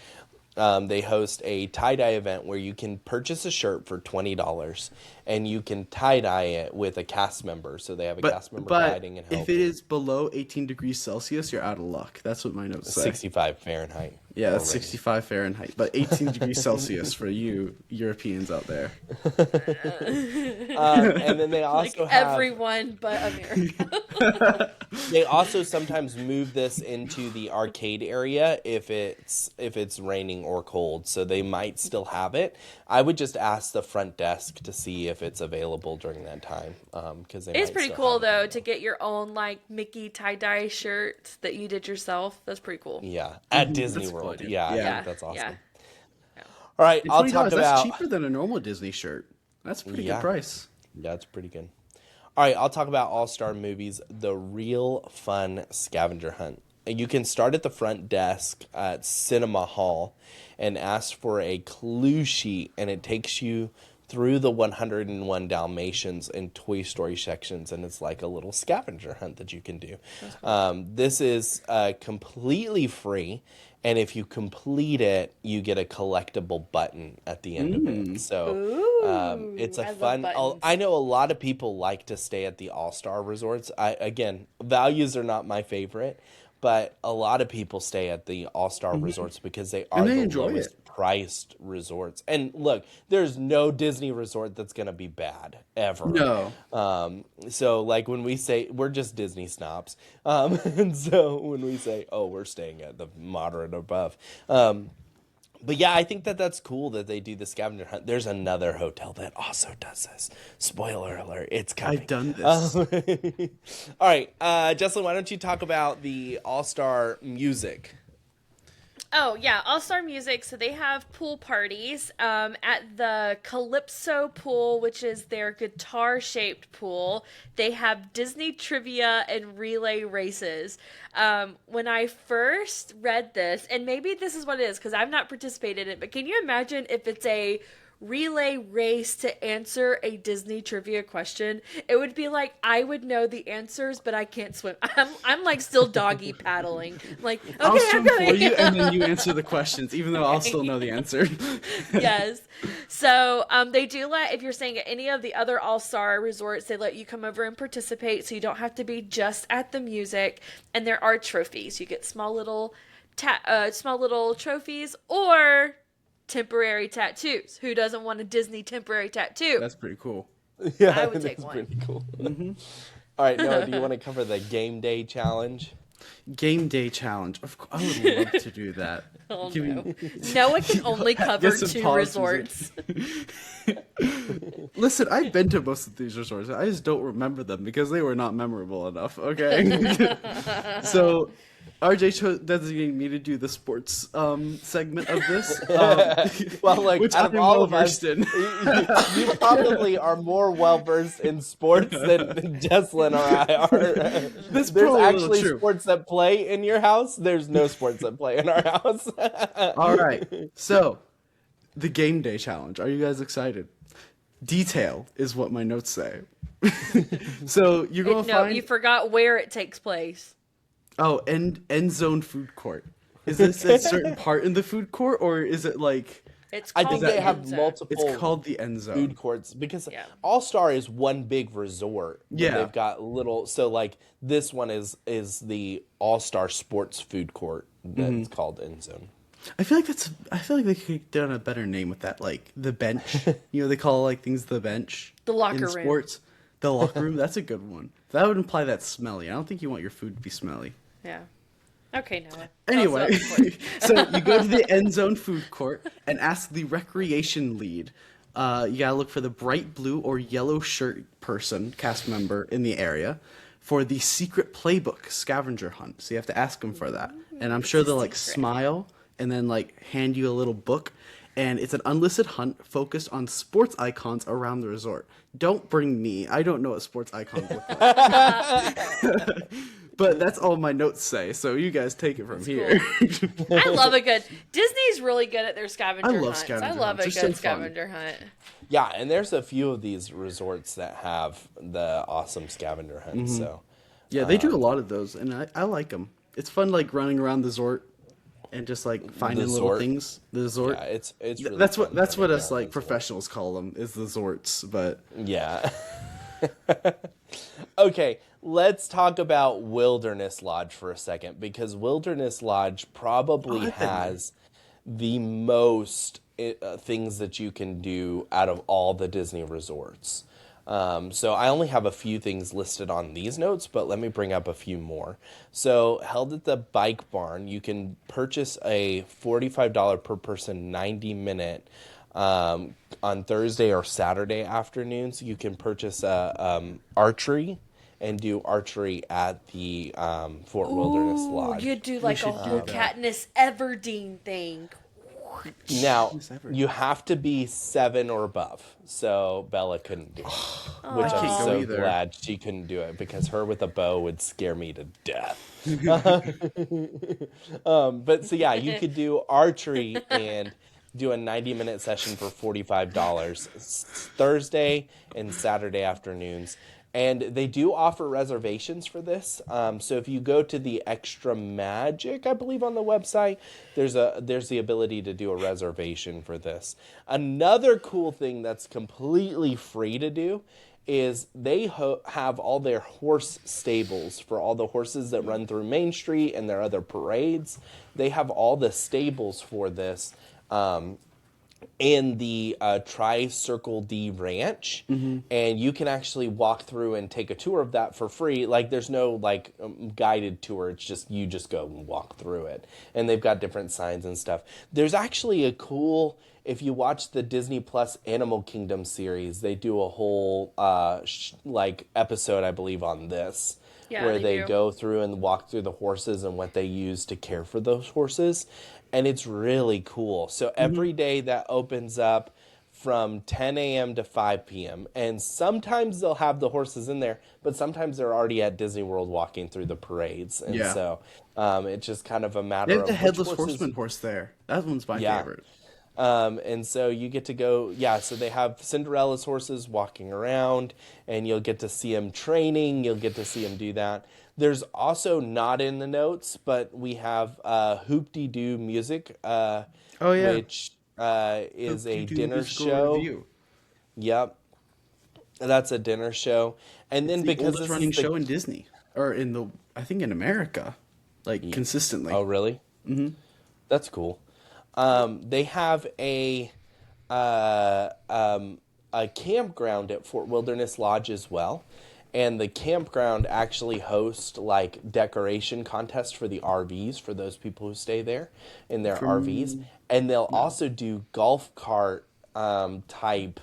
they host a tie-dye event where you can purchase a shirt for $20 and you can tie-dye it with a cast member. So they have a cast member guiding and helping. If it is below 18 degrees Celsius, you're out of luck. That's what my notes say. 65 Fahrenheit. Yeah, that's 65 Fahrenheit, but 18 degrees Celsius for you Europeans out there. And then they also have everyone but America. They also sometimes move this into the arcade area if it's raining or cold, so they might still have it. I would just ask the front desk to see if it's available during that time, because it's pretty cool though to get your own like Mickey tie-dye shirt that you did yourself. That's pretty cool. Yeah, at Disney World. Yeah, I think that's awesome. Yeah. All right, I'll talk about. That's cheaper than a normal Disney shirt. That's a pretty good price. Yeah, it's pretty good. All right, I'll talk about All-Star Movies, the real fun scavenger hunt. You can start at the front desk at Cinema Hall and ask for a clue sheet, and it takes you through the 101 Dalmatians and Toy Story sections, and it's like a little scavenger hunt that you can do. Cool. This is completely free, and if you complete it, you get a collectible button at the end of it. So it's a fun. I know a lot of people like to stay at the All-Star resorts. Again, values are not my favorite, but a lot of people stay at the All-Star resorts because they are the lowest priced resorts. And look, there's no Disney resort that's going to be bad ever. No. So like when we say we're just Disney snobs, and so when we say, oh, we're staying at the moderate above, but yeah, I think that's cool that they do the scavenger hunt. There's another hotel that also does this. Spoiler alert, it's coming. I've done this. All right, Jessalyn, why don't you talk about the All-Star music? Oh, yeah, All-Star Music. So they have pool parties at the Calypso pool, which is their guitar-shaped pool. They have Disney trivia and relay races. When I first read this, and maybe this is what it is because I've not participated in it, but can you imagine if it's a relay race to answer a Disney trivia question? It would be like I would know the answers, but I can't swim. I'm like still doggy paddling. Like, okay, I'll swim I'm gonna... for you, and then you answer the questions, even though I'll still know the answer. Yes. So they do let, if you're staying at any of the other All-Star resorts, they let you come over and participate, so you don't have to be just at the music. And there are trophies. You get small little trophies or temporary tattoos. Who doesn't want a Disney temporary tattoo? That's pretty cool. Yeah, I would take one. Pretty cool. All right, Noah, do you want to cover the game day challenge? Game day challenge. Of course, I would love to do that. Oh, no. Noah can only cover 2 resorts. Listen, I've been to most of these resorts. I just don't remember them because they were not memorable enough. Okay. So RJ designated me to do the sports segment of this. Well, like, which out I'm of all of well-versed us, in. you probably are more well-versed in sports than Jessalyn or I are. That's There's probably actually true. sports that play in your house. There's no sports that play in our house. All right. So, the game day challenge. Are you guys excited? Detail is what my notes say. So, you're going to find... No, you forgot where it takes place. Oh, end zone food court. Is this a certain part in the food court, or is it like... It's I called think they the have end zone. multiple It's called the end zone. food courts because All-Star is one big resort. Yeah. They've got little, so like this one is the All-Star Sports Food Court that's called End Zone. I feel like they could have done a better name with that, like the bench. You know, they call like things the bench. The locker in room. Sports. The locker room. That's a good one. That would imply that's smelly. I don't think you want your food to be smelly. Yeah. Okay, Noah. Anyway, so you go to the end zone food court and ask the recreation lead. You gotta look for the bright blue or yellow shirt person, cast member in the area, for the secret playbook scavenger hunt. So you have to ask them for that. And I'm sure they'll like smile and then like hand you a little book. And it's an unlisted hunt focused on sports icons around the resort. Don't bring me. I don't know what sports icons look like. But that's all my notes say, so you guys take it from here. Cool. I love a good... Disney's really good at their scavenger hunts. Scavenger I love hunts. a They're good so fun. scavenger hunt. Yeah, and there's a few of these resorts that have the awesome scavenger hunts. So Yeah, they do a lot of those, and I like them. It's fun, like, running around the resort, and just like finding The little Zort. things. The Zort. Yeah, it's really That's fun what finding us like islands. professionals call them, is the Zorts. But Yeah. Okay, let's talk about Wilderness Lodge for a second, because Wilderness Lodge probably I've been there. has the most things that you can do out of all the Disney resorts. So I only have a few things listed on these notes, but let me bring up a few more. So held at the Bike Barn, you can purchase a $45 per person 90-minute on Thursday or Saturday afternoons. You can purchase archery and do archery at the Fort Wilderness Ooh, Lodge. you do like a should whole do that. Katniss Everdeen thing. Now, Yes, ever. you have to be 7 or above, so Bella couldn't do it. Which I I'm can't go so either. glad she couldn't do it, because her with a bow would scare me to death. But so yeah, you could do archery and do a 90-minute session for $45 Thursday and Saturday afternoons. And they do offer reservations for this. So if you go to the Extra Magic, I believe, on the website, there's the ability to do a reservation for this. Another cool thing that's completely free to do is they have all their horse stables for all the horses that run through Main Street and their other parades. They have all the stables for this. In the Tri-Circle D Ranch, and you can actually walk through and take a tour of that for free. Like, there's no like guided tour. It's just you just go and walk through it, and they've got different signs and stuff. There's actually a cool, if you watch the Disney Plus Animal Kingdom series, they do a whole like episode, I believe, on this. Yeah, where they they do. go through and walk through the horses and what they use to care for those horses. And it's really cool. So every day that opens up from 10 a.m. to 5 p.m. And sometimes they'll have the horses in there, but sometimes they're already at Disney World walking through the parades. And Yeah. so it's just kind of a matter They have of the which Headless horses... Horseman horse there. That one's my Yeah. favorite. And so you get to go, so they have Cinderella's horses walking around, and you'll get to see them training, you'll get to see them do that. There's also, not in the notes, but we have Hoop-Dee-Doo music, Oh yeah. which is a Do dinner musical show. review. Yep. That's a dinner show. And then The because oldest this running is the... show in Disney, or I think in America, like consistently. Oh, really? Mm-hmm. That's cool. They have a campground at Fort Wilderness Lodge as well, and the campground actually hosts like decoration contests for the RVs for those people who stay there in their RVs, and they'll also do golf cart type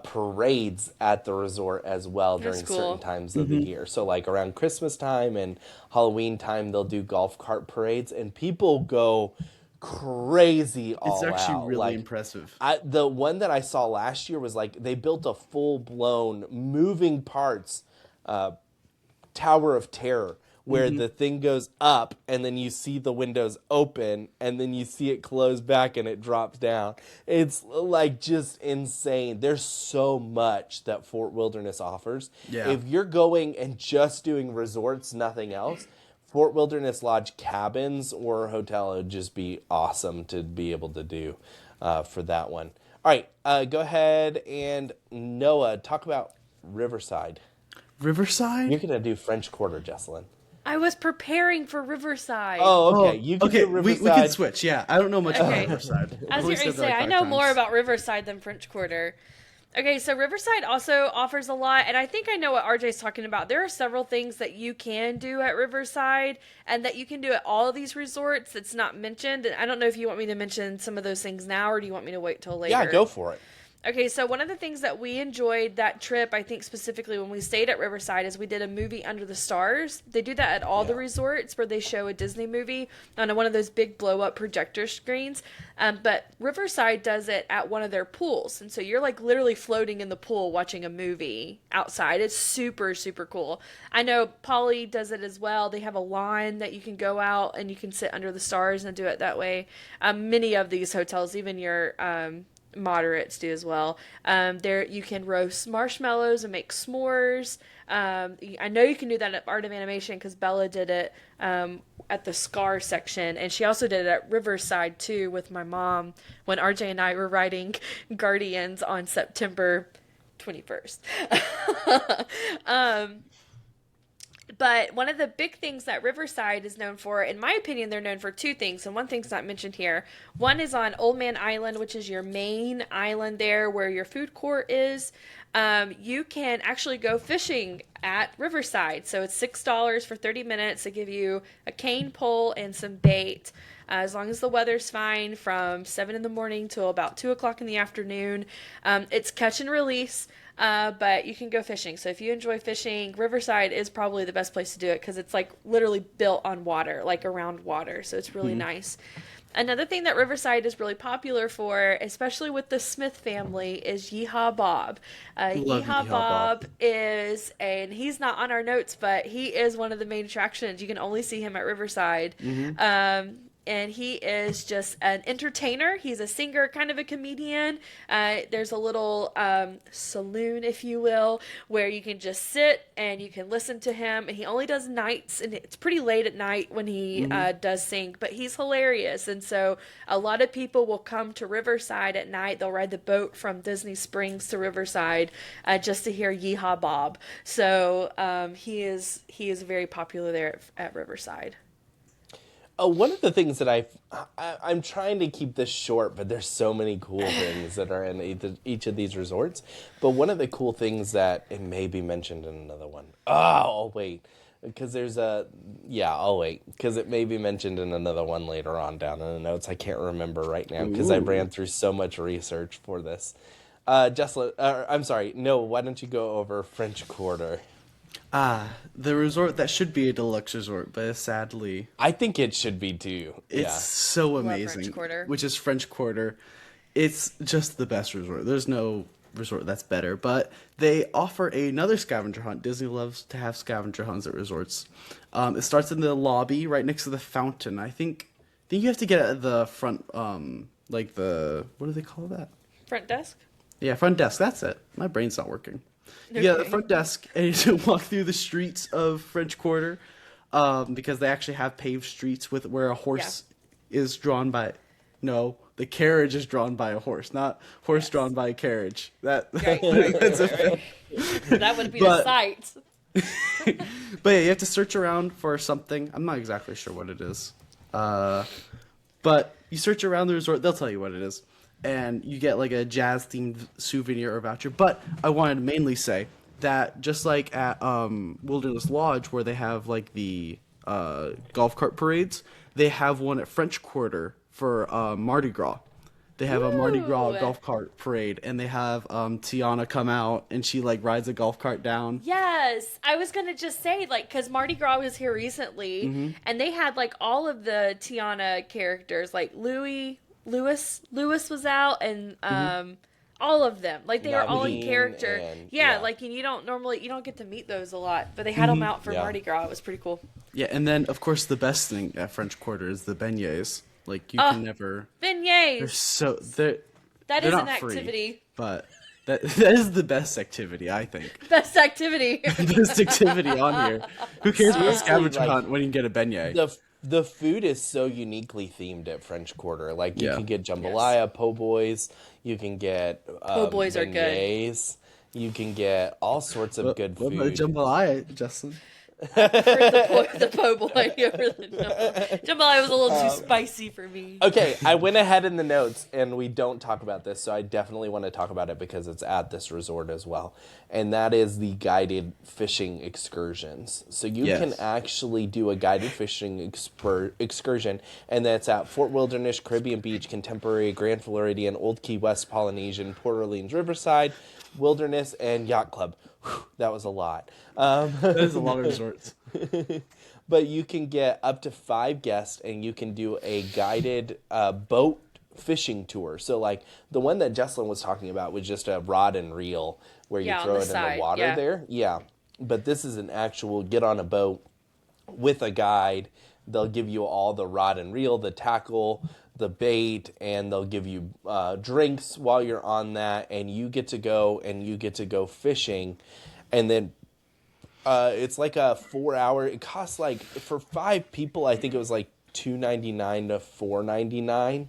parades at the resort as well That's during cool. certain times of the year. So like around Christmas time and Halloween time, they'll do golf cart parades, and people go crazy all out. It's actually really Like, impressive. the one that I saw last year was like they built a full-blown moving parts Tower of Terror, where the thing goes up and then you see the windows open and then you see it close back and it drops down. It's like just insane. There's so much that Fort Wilderness offers. Yeah. If you're going and just doing resorts, nothing else, Fort Wilderness Lodge cabins or hotel would just be awesome to be able to do for that one. All right, go ahead and Noah, talk about Riverside. Riverside? You're going to do French Quarter, Jessalyn. I was preparing for Riverside. Oh, okay. You can okay, do Riverside. we can switch. Yeah, I don't know much Okay. about Riverside. I was I've always going to said that say, like I 5 know times. more about Riverside than French Quarter. Okay, so Riverside also offers a lot, and I think I know what RJ's talking about. There are several things that you can do at Riverside and that you can do at all of these resorts that's not mentioned. And I don't know if you want me to mention some of those things now, or do you want me to wait till later? Yeah, go for it. Okay, so one of the things that we enjoyed that trip, I think specifically when we stayed at Riverside, is we did a movie Under the Stars. They do that at all the resorts where they show a Disney movie on one of those big blow-up projector screens. But Riverside does it at one of their pools. And so you're like literally floating in the pool watching a movie outside. It's super, super cool. I know Polly does it as well. They have a lawn that you can go out and you can sit under the stars and do it that way. Many of these hotels, even your... moderates do as well. There you can roast marshmallows and make s'mores. I know you can do that at Art of Animation because Bella did it at the Scar section, and she also did it at Riverside too with my mom when RJ and I were riding Guardians on September 21st. But one of the big things that Riverside is known for, in my opinion, they're known for two things, and one thing's not mentioned here. One is on Old Man Island, which is your main island there where your food court is. You can actually go fishing at Riverside. So it's $6 for 30 minutes. They give you a cane pole and some bait. As long as the weather's fine, from 7 in the morning till about 2 o'clock in the afternoon. It's catch and release. But you can go fishing. So if you enjoy fishing, Riverside is probably the best place to do it because it's like literally built on water, like around water. So it's really nice. Another thing that Riverside is really popular for, especially with the Smith family, is Yeehaw Bob. Yeehaw Bob is, and he's not on our notes, but he is one of the main attractions. You can only see him at Riverside. And he is just an entertainer. He's a singer, kind of a comedian. There's a little saloon, if you will, where you can just sit and you can listen to him. And he only does nights, and it's pretty late at night when he does sing. But he's hilarious. And so a lot of people will come to Riverside at night. They'll ride the boat from Disney Springs to Riverside just to hear Yeehaw Bob. So he is very popular there at Riverside. One of the things that I'm trying to keep this short, but there's so many cool things that are in each of these resorts. But one of the cool things that it may be mentioned in another one. I'll wait. Because because it may be mentioned in another one later on down in the notes. I can't remember right now because I ran through so much research for this. Jessalyn, I'm sorry. No, why don't you go over French Quarter? The resort that should be a deluxe resort, but sadly, I think it should be too. It's so amazing. French Quarter. Which is French Quarter. It's just the best resort. There's no resort that's better, but they offer another scavenger hunt. Disney loves to have scavenger hunts at resorts. It starts in the lobby right next to the fountain. I think you have to get at the front, like what do they call that? Front desk? Yeah, front desk. That's it. My brain's not working. Yeah, the front desk, and you should walk through the streets of French Quarter, because they actually have paved streets where a horse is drawn by. No, the carriage is drawn by a horse, not horse drawn by a carriage. That's right. That would be the sight. But yeah, you have to search around for something. I'm not exactly sure what it is, but you search around the resort. They'll tell you what it is. And you get like a jazz-themed souvenir or voucher. But I wanted to mainly say that just like at Wilderness Lodge, where they have like the golf cart parades, they have one at French Quarter for Mardi Gras. They have a Mardi Gras golf cart parade, and they have Tiana come out, and she like rides a golf cart down. Yes, I was gonna just say because Mardi Gras was here recently, and they had like all of the Tiana characters, like Lewis was out, and all of them, like they were all in character. And you don't get to meet those a lot, but they had them out for Mardi Gras. It was pretty cool. Yeah, and then of course the best thing at French Quarter is the beignets. Like you can never beignets. That is an activity, free, but that is the best activity, I think. Best activity. Best activity on here. Who cares about a scavenger hunt when you can get a beignet? The food is so uniquely themed at French Quarter. Like you can get jambalaya, po' boys. You can get po' boys are good. You can get all sorts of good food. What about jambalaya, Justin? I prefer the po' boy. Jambalaya was a little too spicy for me. Okay, I went ahead in the notes, and we don't talk about this, so I definitely want to talk about it because it's at this resort as well. And that is the guided fishing excursions. So you can actually do a guided fishing excursion, and that's at Fort Wilderness, Caribbean Beach, Contemporary, Grand Floridian, Old Key West, Polynesian, Port Orleans, Riverside, Wilderness, and Yacht Club. Whew, that was a lot. That is a lot of resorts. But you can get up to 5 guests, and you can do a guided boat fishing tour. So, like, the one that Jessalyn was talking about was just a rod and reel where you throw it in the water there. Yeah. But this is an actual get on a boat with a guide. They'll give you all the rod and reel, the tackle, the bait, and they'll give you drinks while you're on that, and you get to go fishing, and then it's like a 4 hour. It costs like for 5 people, I think it was like $2.99 to $4.99.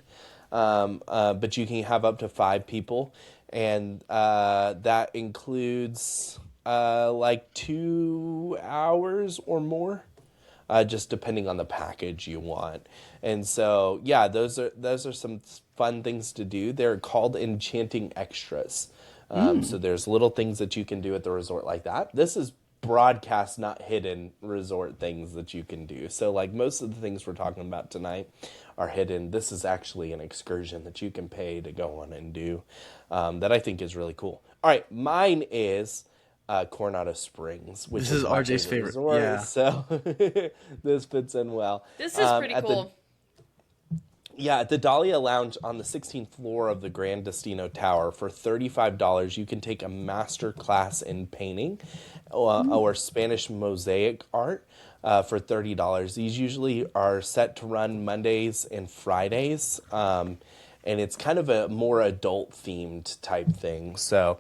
But you can have up to 5 people, and that includes like 2 hours or more, just depending on the package you want. And so, yeah, those are some fun things to do. They're called enchanting extras. So there's little things that you can do at the resort like that. This is broadcast, not hidden resort things that you can do. So like most of the things we're talking about tonight are hidden. This is actually an excursion that you can pay to go on and do, that I think is really cool. All right, mine is Coronado Springs, which This is my RJ's favorite. resort, Yeah. So this fits in well. This is pretty cool. At the Dahlia Lounge on the 16th floor of the Grand Destino Tower, for $35, you can take a master class in painting or Spanish mosaic art for $30. These usually are set to run Mondays and Fridays, and it's kind of a more adult-themed type thing. So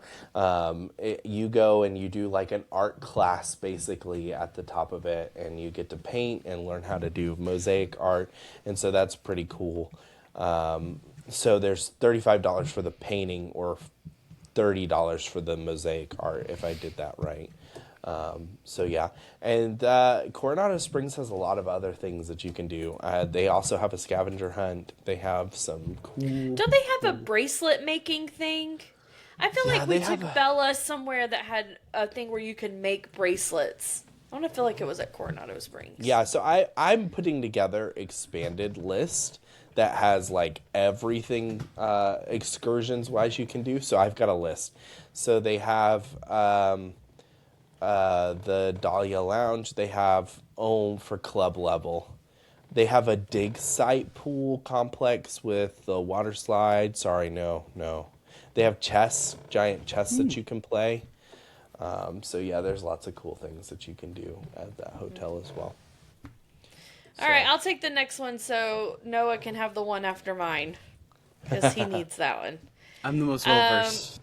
you go and you do like an art class basically at the top of it, and you get to paint and learn how to do mosaic art, and so that's pretty cool. So there's $35 for the painting or $30 for the mosaic art, if I did that right. So yeah, and Coronado Springs has a lot of other things that you can do. They also have a scavenger hunt. They have some cool... Don't they have a bracelet making thing? I feel like we took Bella somewhere that had a thing where you could make bracelets. I don't feel like it was at Coronado Springs. Yeah, so I'm putting together expanded list that has like everything excursions wise you can do. So I've got a list. So they have the Dahlia Lounge. They have for club level. They have a dig site pool complex with the water slide. Sorry, no. They have giant chess that you can play. So yeah, there's lots of cool things that you can do at that hotel as well. All right, I'll take the next one so Noah can have the one after mine, because he needs that one. I'm the most well-versed.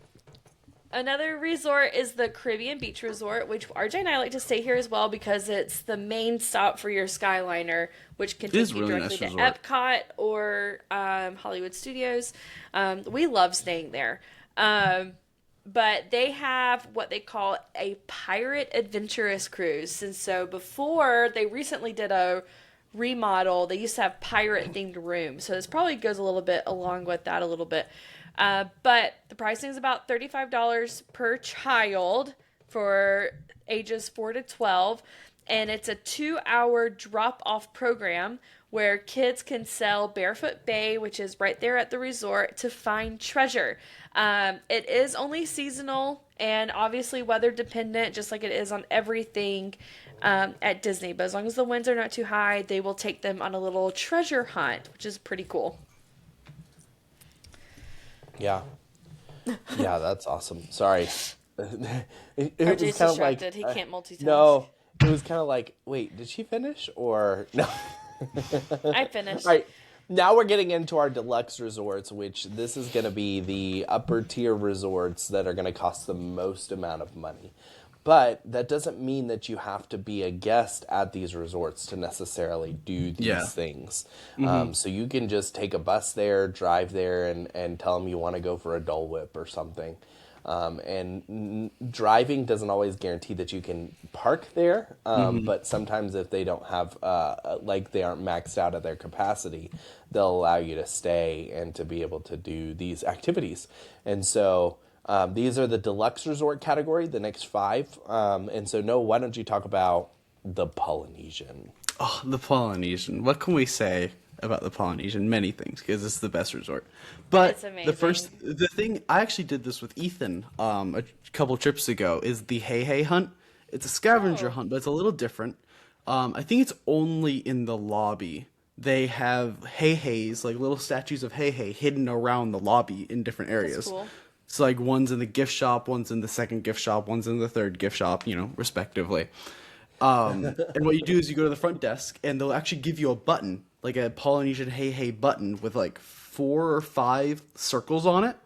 Another resort is the Caribbean Beach Resort, which RJ and I like to stay here as well because it's the main stop for your Skyliner, which can take you directly to Epcot or Hollywood Studios. We love staying there. But they have what they call a pirate adventurous cruise. And so before, they recently did a remodel. They used to have pirate themed rooms. So this probably goes a little bit along with that a little bit. But the pricing is about $35 per child for ages 4 to 12. And it's a 2-hour drop-off program where kids can sail Barefoot Bay, which is right there at the resort, to find treasure. It is only seasonal and obviously weather dependent, just like it is on everything at Disney. But as long as the winds are not too high, they will take them on a little treasure hunt, which is pretty cool. Yeah, that's awesome. Sorry. it RJ's was kind of like, distracted. He can't multitask. No, it was kind of like, wait, did she finish or no? I finished. All right. Now we're getting into our deluxe resorts, which this is going to be the upper tier resorts that are going to cost the most amount of money. But that doesn't mean that you have to be a guest at these resorts to necessarily do these things. So you can just take a bus there, drive there, and tell them you want to go for a Dole Whip or something. Driving doesn't always guarantee that you can park there, but sometimes if they don't have, they aren't maxed out at their capacity, they'll allow you to stay and to be able to do these activities. And so these are the deluxe resort category, the next 5. And so, Noah, why don't you talk about the Polynesian? Oh, the Polynesian. What can we say about the Polynesian? Many things, because it's the best resort. But it's amazing. the thing, I actually did this with Ethan a couple trips ago, is the Hey hunt. It's a scavenger hunt, but it's a little different. I think it's only in the lobby. They have Hey-Heys, like little statues of Hey-Hey hidden around the lobby in different areas. That's cool. So like one's in the gift shop, one's in the second gift shop, one's in the third gift shop, respectively. And what you do is you go to the front desk and they'll actually give you a button like a Polynesian hey hey button with like 4 or 5 circles on it,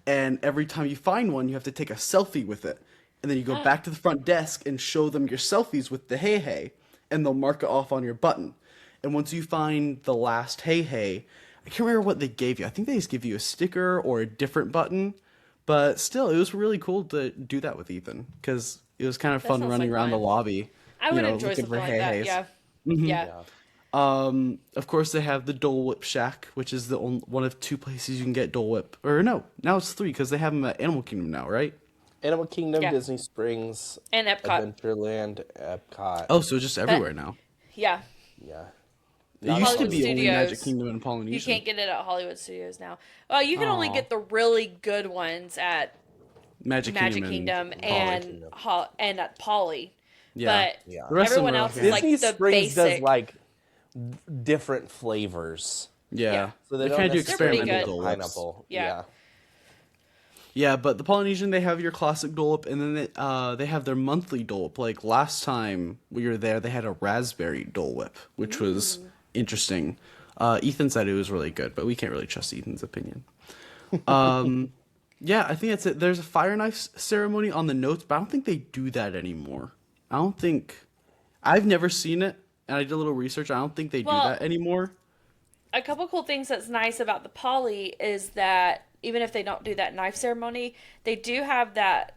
and every time you find one, you have to take a selfie with it, and then you go back to the front desk and show them your selfies with the hey hey, and they'll mark it off on your button. And once you find the last hey hey, I can't remember what they gave you. I think they just give you a sticker or a different button, but still, it was really cool to do that with Ethan because it was kind of fun sounds running like around the fun. lobby. I would enjoy looking something for like that. hey-heys. Yeah. Yeah. Of course, they have the Dole Whip Shack, which is the one of 2 places you can get Dole Whip. Or no, now it's 3 because they have them at Animal Kingdom now, right? Animal Kingdom, Yeah. Disney Springs, And Epcot. Adventureland, Epcot. Oh, so just everywhere now. Yeah. Yeah. It used to Hollywood be only Studios. Magic Kingdom and Polynesian. You can't get it at Hollywood Studios now. Well, you can only Aw. get the really good ones at Magic Kingdom and at Poly. Yeah. But Yeah. The rest of everyone them are else okay. is like Disney the Springs basic. does like different flavors. Yeah. Yeah. So they don't kind of do necessarily experimental do Dole Whips. pineapple. Yeah. Yeah, but the Polynesian, they have your classic Dole Whip, and then they have their monthly Dole Whip. Like last time we were there, they had a raspberry Dole Whip, which was interesting. Ethan said it was really good, but we can't really trust Ethan's opinion. Yeah, I think that's it. There's a fire knife ceremony on the notes, but I don't think they do that anymore. I've never seen it, and I did a little research. I don't think they do Well, that anymore. A couple cool things that's nice about the Poly is that even if they don't do that knife ceremony, they do have that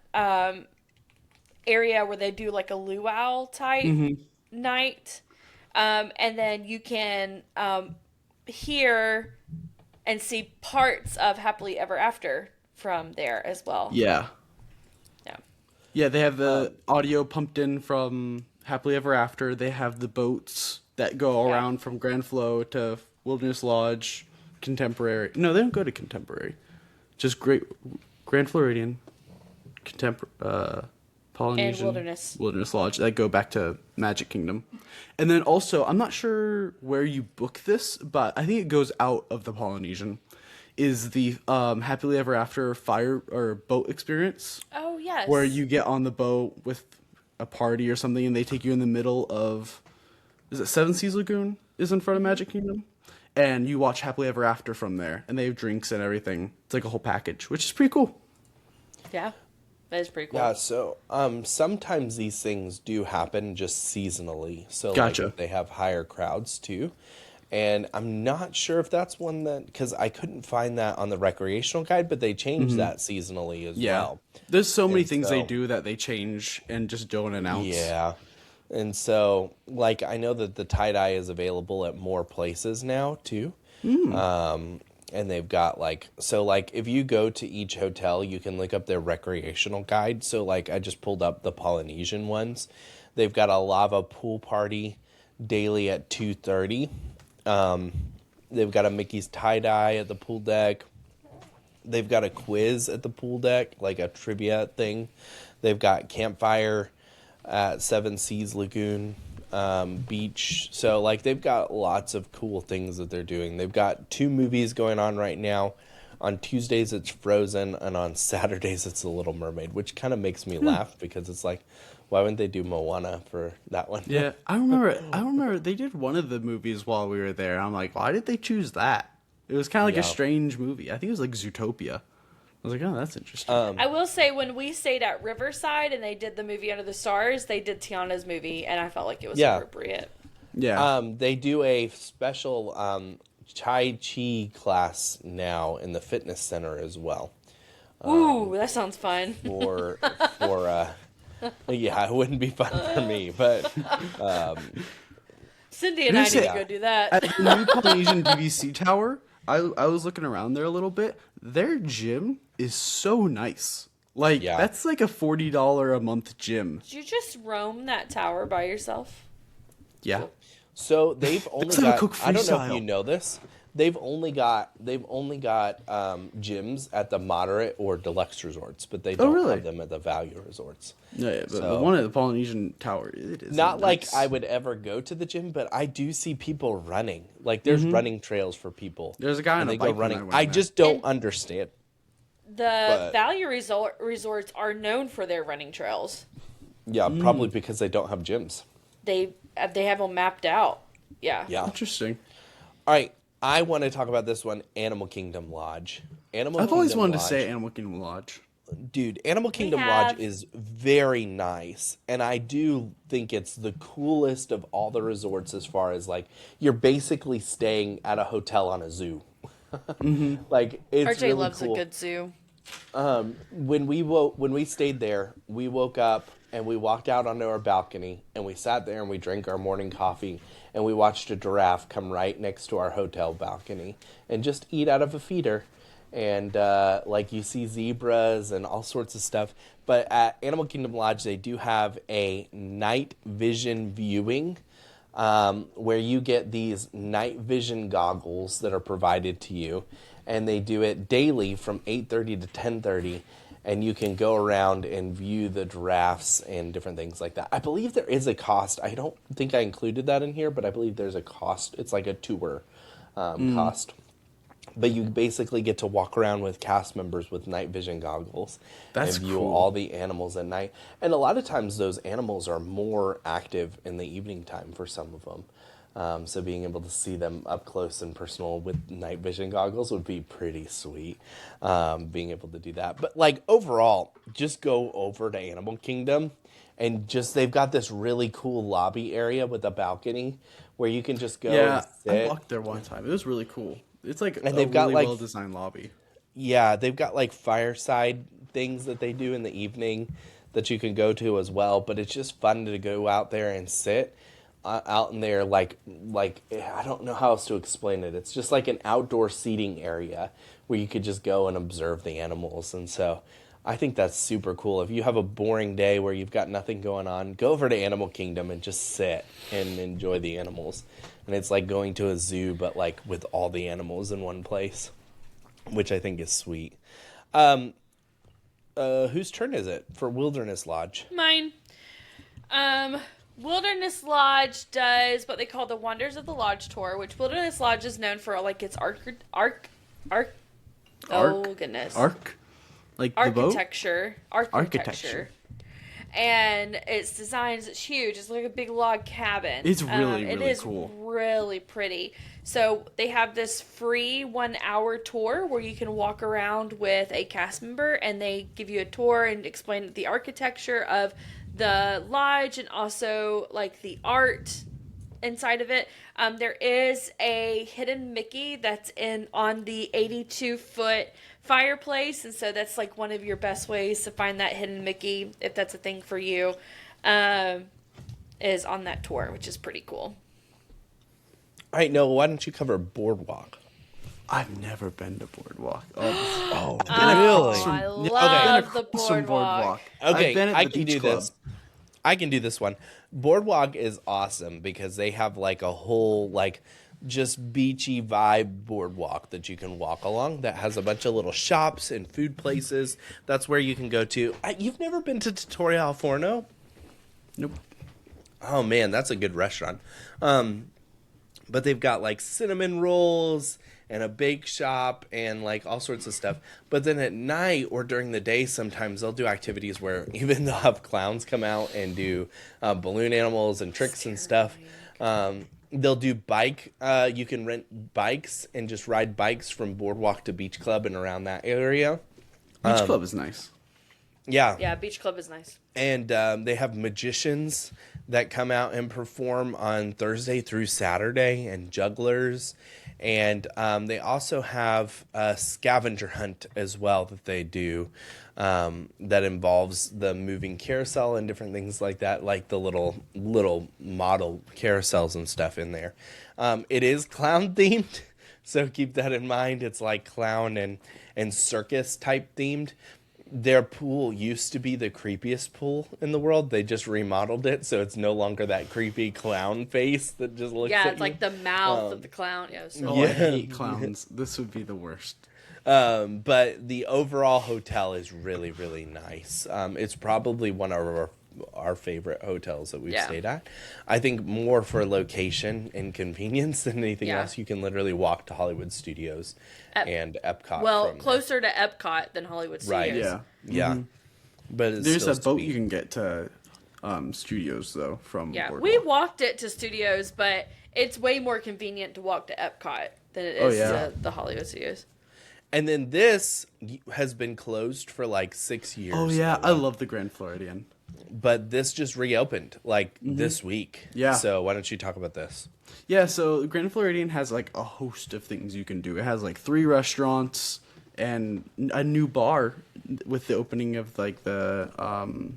area where they do like a luau type night. And then you can hear and see parts of Happily Ever After from there as well. Yeah. Yeah. Yeah, they have the audio pumped in from Happily Ever After. They have the boats that go around from Grand Flo to Wilderness Lodge, Contemporary. No, they don't go to Contemporary. Just Grand Floridian, Polynesian, And Wilderness. Lodge that go back to Magic Kingdom. And then also, I'm not sure where you book this, but I think it goes out of the Polynesian. Is the Happily Ever After fire or boat experience? Oh, yes. Where you get on the boat with a party or something, and they take you in the middle of, is it Seven Seas Lagoon? Is in front of Magic Kingdom, and you watch Happily Ever After from there, and they have drinks and everything. It's like a whole package, which is pretty cool. Yeah. That is pretty cool. Yeah, so sometimes these things do happen just seasonally. So Gotcha. like, they have higher crowds too. And I'm not sure if that's one that, because I couldn't find that on the recreational guide, but they changed that seasonally as well. There's so many And things so- they do that they change and just don't announce. Yeah. And so, like, I know that the tie-dye is available at more places now, too. And they've got, like, so, like, if you go to each hotel, you can look up their recreational guide. So, like, I just pulled up the Polynesian ones. They've got a lava pool party daily at 2:30. They've got a Mickey's tie-dye at the pool deck. They've got a quiz at the pool deck, like a trivia thing. They've got campfire at Seven Seas Lagoon Beach. So, like, they've got lots of cool things that they're doing. They've got 2 movies going on right now. On Tuesdays, it's Frozen, and on Saturdays, it's The Little Mermaid, which kind of makes me laugh because it's like, why wouldn't they do Moana for that one? Yeah, I remember they did one of the movies while we were there. I'm like, why did they choose that? It was kind of like Yeah. a strange movie. I think it was like Zootopia. I was like, oh, that's interesting. I will say when we stayed at Riverside and they did the movie Under the Stars, they did Tiana's movie, and I felt like it was Yeah. appropriate. yeah. They do a special Tai Chi class now in the fitness center as well. Ooh, that sounds fun. For yeah, it wouldn't be fun for me, but Cindy and I need say- to go do that. At the new Polynesian DVC tower, I was looking around there a little bit. Their gym is so nice. Like, Yeah. that's like a $40 a month gym. Did you just roam that tower by yourself? Yeah. so they've only like a got. cook I don't know if freestyle. you know this. They've only got gyms at the moderate or deluxe resorts, but they don't really? have them at the value resorts. Yeah, but the So- one at the Polynesian tower, it is Not like nice. I would ever go to the gym, but I do see people running. Like there's running trails for people. There's a guy on and a they bike go when running. I went I there. just don't And- understand. The value resorts are known for their running trails. Yeah, probably because they don't have gyms. They have them mapped out. Yeah. Yeah. Interesting. All right, I want to talk about this one, Animal Kingdom Lodge. I've always wanted to say Animal Kingdom Lodge. Dude, Animal Kingdom Lodge is very nice, and I do think it's the coolest of all the resorts as far as, like, you're basically staying at a hotel on a zoo. Like, it's RJ really loves cool. a good zoo. When we stayed there, we woke up and we walked out onto our balcony and we sat there and we drank our morning coffee and we watched a giraffe come right next to our hotel balcony and just eat out of a feeder. And like, you see zebras and all sorts of stuff. But at Animal Kingdom Lodge, they do have a night vision viewing, where you get these night vision goggles that are provided to you, and they do it daily from 8:30 to 10:30, and you can go around and view the giraffes and different things like that. I believe there is a cost. I don't think I included that in here, but I believe there's a cost. It's like a tour cost. But you basically get to walk around with cast members with night vision goggles and view all the animals at night. And a lot of times those animals are more active in the evening time for some of them. So being able to see them up close and personal with night vision goggles would be pretty sweet, being able to do that. But, like, overall, just go over to Animal Kingdom and they've got this really cool lobby area with a balcony where you can just go and sit. I walked there one time. It was really cool. It's like and they've got really like well-designed lobby. Yeah, they've got like fireside things that they do in the evening that you can go to as well. But it's just fun to go out there and sit out in there. Like I don't know how else to explain it. It's just like an outdoor seating area where you could just go and observe the animals. And so I think that's super cool. If you have a boring day where you've got nothing going on, go over to Animal Kingdom and just sit and enjoy the animals. And it's like going to a zoo, but like with all the animals in one place, which I think is sweet. Whose turn is it for Wilderness Lodge? Mine. Wilderness Lodge does what they call the Wonders of the Lodge tour, which Wilderness Lodge is known for, like, its architecture. And its designs, it's huge. It's like a big log cabin. It's really, really cool. It is really pretty. So they have this free 1 hour tour where you can walk around with a cast member and they give you a tour and explain the architecture of the lodge and also like the art inside of it. There is a hidden Mickey that's on the 82-foot fireplace, and so that's like one of your best ways to find that hidden Mickey, if that's a thing for you, is on that tour, which is pretty cool. All right, Noah, why don't you cover Boardwalk? I've never been to Boardwalk. Really? I love the Boardwalk. Okay, I can do this. I can do this one. Boardwalk is awesome because they have like a whole like just beachy vibe boardwalk that you can walk along that has a bunch of little shops and food places. That's where you can go to. You've never been to Tutorial Forno? Nope. Oh man, that's a good restaurant. But they've got like cinnamon rolls and a bake shop and like all sorts of stuff. But then at night or during the day, sometimes they'll do activities where even they'll have clowns come out and do balloon animals and tricks and stuff. They'll do you can rent bikes and just ride bikes from Boardwalk to Beach Club and around that area. Beach Club is nice. Yeah. Yeah, Beach Club is nice. And they have magicians that come out and perform on Thursday through Saturday and jugglers. And they also have a scavenger hunt as well that they do that involves the moving carousel and different things like that, like the little model carousels and stuff in there. It is clown themed, so keep that in mind. It's like clown and circus type themed. Their pool used to be the creepiest pool in the world. They just remodeled it, so it's no longer that creepy clown face that just looks at you. Yeah, it's like the mouth of the clown. Yeah, I hate clowns. This would be the worst. But the overall hotel is really, really nice. It's probably one of our favorite hotels that we've stayed at. I think more for location and convenience than anything else. You can literally walk to Hollywood Studios and Epcot. Well, closer to Epcot than Hollywood Studios. Right. Yeah. Yeah. Mm-hmm. But there's a boat you can get to Studios though from Boardwalk. We walked it to Studios, but it's way more convenient to walk to Epcot than it is to the Hollywood Studios. And then this has been closed for like 6 years. Oh yeah, I love the Grand Floridian. But this just reopened like this week. Yeah. So why don't you talk about this? Yeah, so Grand Floridian has like a host of things you can do. It has like 3 restaurants and a new bar with the opening of like the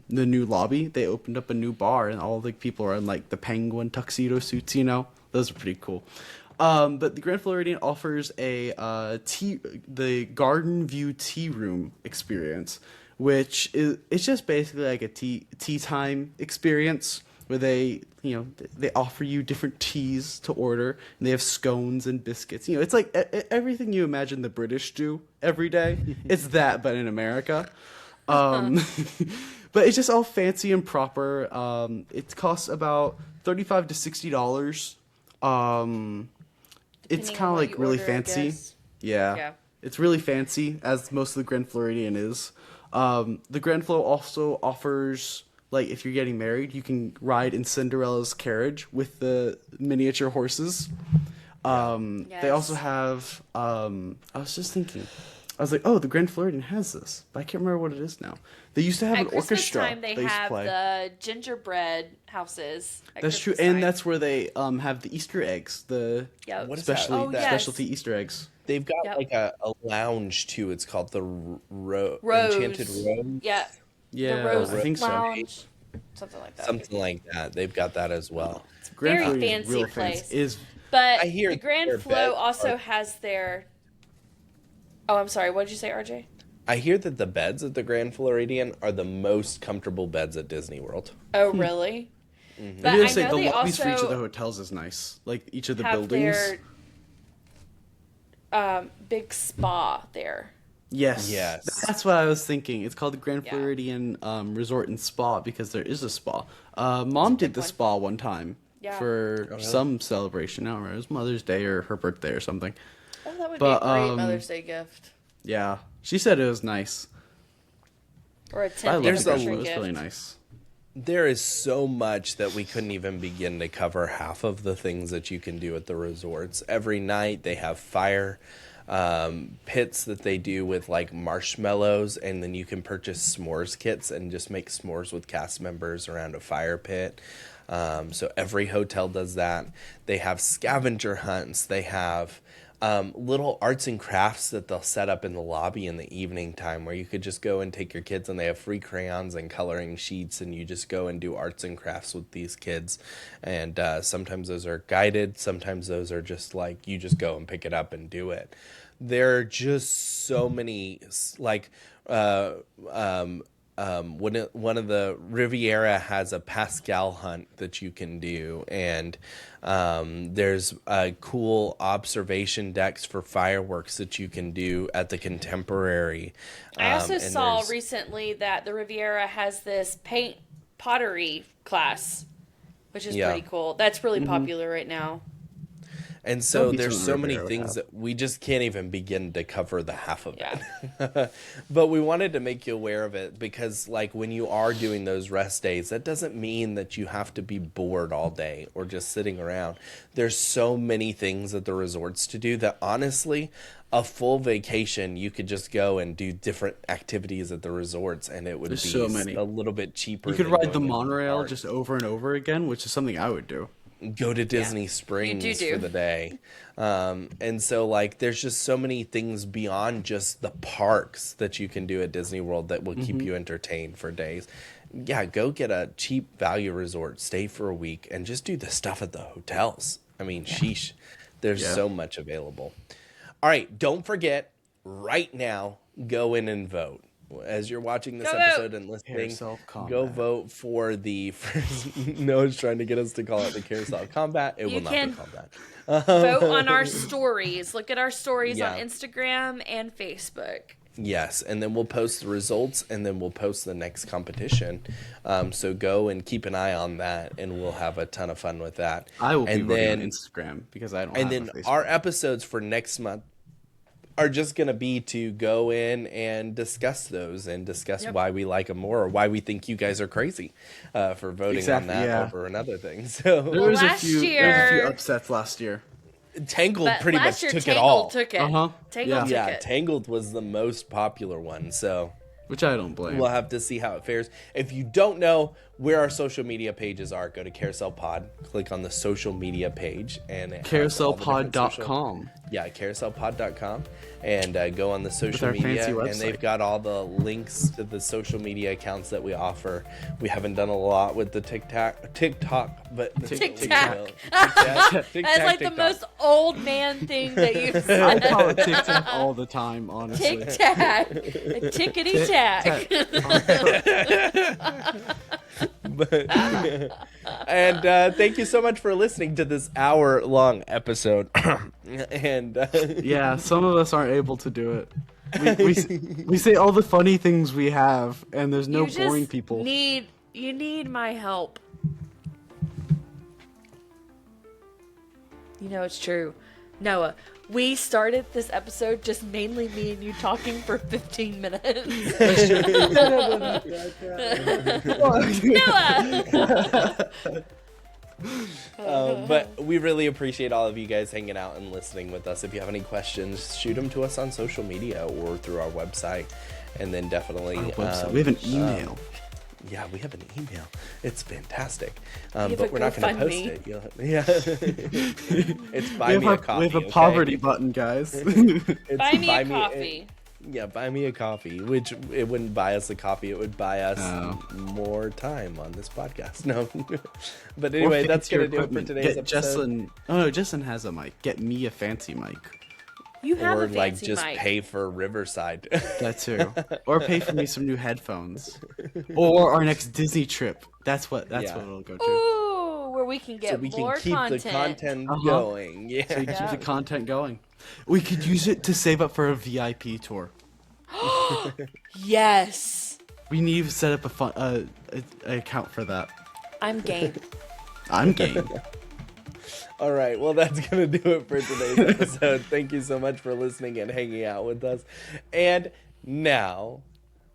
new lobby. They opened up a new bar and all the people are in like the penguin tuxedo suits, you know. Those are pretty cool. But the Grand Floridian offers the Garden View Tea Room experience, which it's just basically like a tea time experience where they offer you different teas to order, and they have scones and biscuits. You know, it's like everything you imagine the British do every day. It's that, but in America. But it's just all fancy and proper. It costs about $35 to $60. It's kind of like really fancy. Yeah. It's really fancy, as most of the Grand Floridian is. The Grand Flo also offers, like, if you're getting married, you can ride in Cinderella's carriage with the miniature horses. They also have, I was just thinking, I was like, oh, the Grand Floridian has this, but I can't remember what it is now. They used to have an orchestra. At Christmas time, they have the gingerbread houses. That's true, and that's where they have the Easter eggs, What is that? specialty Easter eggs. They've got like a lounge too. It's called the Rose. Enchanted Rose. Yeah. Yeah, The Rose I think Lounge. Something like that. Something like that. They've got that as well. Grand Very Floridian's fancy real place. But I hear the Grand their Flo beds also are- has their... Oh, I'm sorry. What did you say, RJ? I hear that the beds at the Grand Floridian are the most comfortable beds at Disney World. Oh, really? Mm-hmm. But I I was know the they lobbies for each of the also hotels is nice. Like each of the have buildings. their big spa there. Yes. Yes. That's what I was thinking. It's called the Grand Yeah. Floridian Resort and Spa because there is a spa. Mom did the one. spa one time Yeah. for some celebration. I don't remember. It was Mother's Day or her birthday or something. Oh, that would But, be a great Mother's Day gift. Yeah. She said it was nice. Or a I 10th love There's the a- Grand Flo. It anniversary was really gift. nice. There is so much that we couldn't even begin to cover half of the things that you can do at the resorts. Every night they have fire pits that they do with like marshmallows, and then you can purchase s'mores kits and just make s'mores with cast members around a fire pit. So every hotel does that. They have scavenger hunts. They have little arts and crafts that they'll set up in the lobby in the evening time where you could just go and take your kids, and they have free crayons and coloring sheets, and you just go and do arts and crafts with these kids. And sometimes those are guided. Sometimes those are just like you just go and pick it up and do it. There are just so many, like one of the Riviera has a Pascal hunt that you can do, and there's cool observation decks for fireworks that you can do at the Contemporary. I also And saw there's- recently that the Riviera has this paint pottery class, which is Yeah. pretty cool. That's really popular right now. And so Don't be there's too so Riviera many with things that. that we just can't even begin to cover the half of Yeah. it. But we wanted to make you aware of it because, like, when you are doing those rest days, that doesn't mean that you have to be bored all day or just sitting around. There's so many things at the resorts to do that, honestly, a full vacation, you could just go and do different activities at the resorts, and it would There's be so many. a little bit cheaper. You could than ride the going to monorail park. just over and over again, which is something I would do. Go to Disney Springs do. for the day. And so, like, there's just so many things beyond just the parks that you can do at Disney World that will keep you entertained for days. Yeah, go get a cheap value resort, stay for a week, and just do the stuff at the hotels. I mean, sheesh, there's Yeah. so much available. All right, don't forget, right now, go in and vote. As you're watching this Go episode vote. and listening, Carousel of go Combat. vote for the first. Noah's trying to get us to call it the Carousel of Combat. It You will not can- be called that. Vote on our stories. Look at our stories Yeah. on Instagram and Facebook. Yes, and then we'll post the results, and then we'll post the next competition. So go and keep an eye on that, and we'll have a ton of fun with that. I will be and voting then, on Instagram because I don't and have then a Facebook. our episodes for next month. are just going to be to go in and discuss those and discuss why we like them more, or why we think you guys are crazy for voting on that over another thing. So there was a few upsets last year. Tangled pretty much took Tangled it all. Took it. Tangled took it. Tangled was the most popular one. So, which I don't blame. We'll have to see how it fares. If you don't know where our social media pages are, go to Carousel Pod, click on the social media page, and carouselpod.com. Yeah, carouselpod.com, and go on the social media, and they've got all the links to the social media accounts that we offer. We haven't done a lot with the TikTok, but TikTok. That's like the most old man thing that you've said. I call it TikTok all the time, honestly. Tic-tac. Tickety-tack. And thank you so much for listening to this hour-long episode. And yeah, some of us aren't able to do it. We say all the funny things we have, and there's no boring people. You need my help. You know it's true. Noah, we started this episode just mainly me and you talking for 15 minutes. Noah! But we really appreciate all of you guys hanging out and listening with us. If you have any questions, shoot them to us on social media or through our website. And then definitely... we have an email. Yeah, we have an email. It's fantastic. But we're not going to post it. It's buy me a coffee. We have a poverty button, guys. It's buy me a coffee. Buy me a coffee, which it wouldn't buy us a coffee. It would buy us more time on this podcast. No. But anyway, that's going to do it for today's episode. Jessalyn. Oh, no, Jessalyn has a mic. Get me a fancy mic. You have a fancy like just mic. Pay for Riverside. That too. Or pay for me some new headphones. Or our next Disney trip. That's what it'll go to. Ooh, where we can get more content. So we can keep the content going. Yeah. So we can keep the content going. We could use it to save up for a VIP tour. Yes. We need to set up an account for that. I'm game. I'm game. All right, well, that's going to do it for today's episode. Thank you so much for listening and hanging out with us. And now,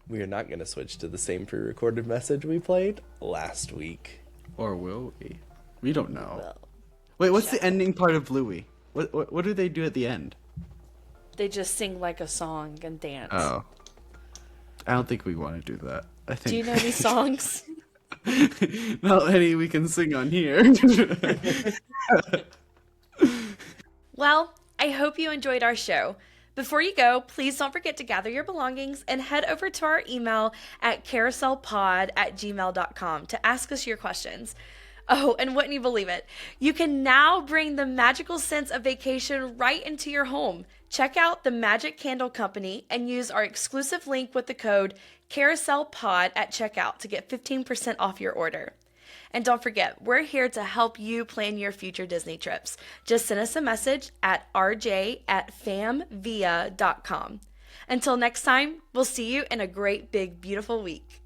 we are not going to switch to the same pre-recorded message we played last week. Or will we? We don't know. Wait, what's the ending part of Louie? What do they do at the end? They just sing like a song and dance. Oh. I don't think we want to do that. I think. Do you know any songs? Not any we can sing on here. Well, I hope you enjoyed our show. Before you go, please don't forget to gather your belongings and head over to our email at carouselpod@gmail.com to ask us your questions. Oh, and wouldn't you believe it? You can now bring the magical sense of vacation right into your home. Check out the Magic Candle Company and use our exclusive link with the code CarouselPod at checkout to get 15% off your order. And don't forget, we're here to help you plan your future Disney trips. Just send us a message at rj@famvia.com. Until next time, we'll see you in a great, big, beautiful week.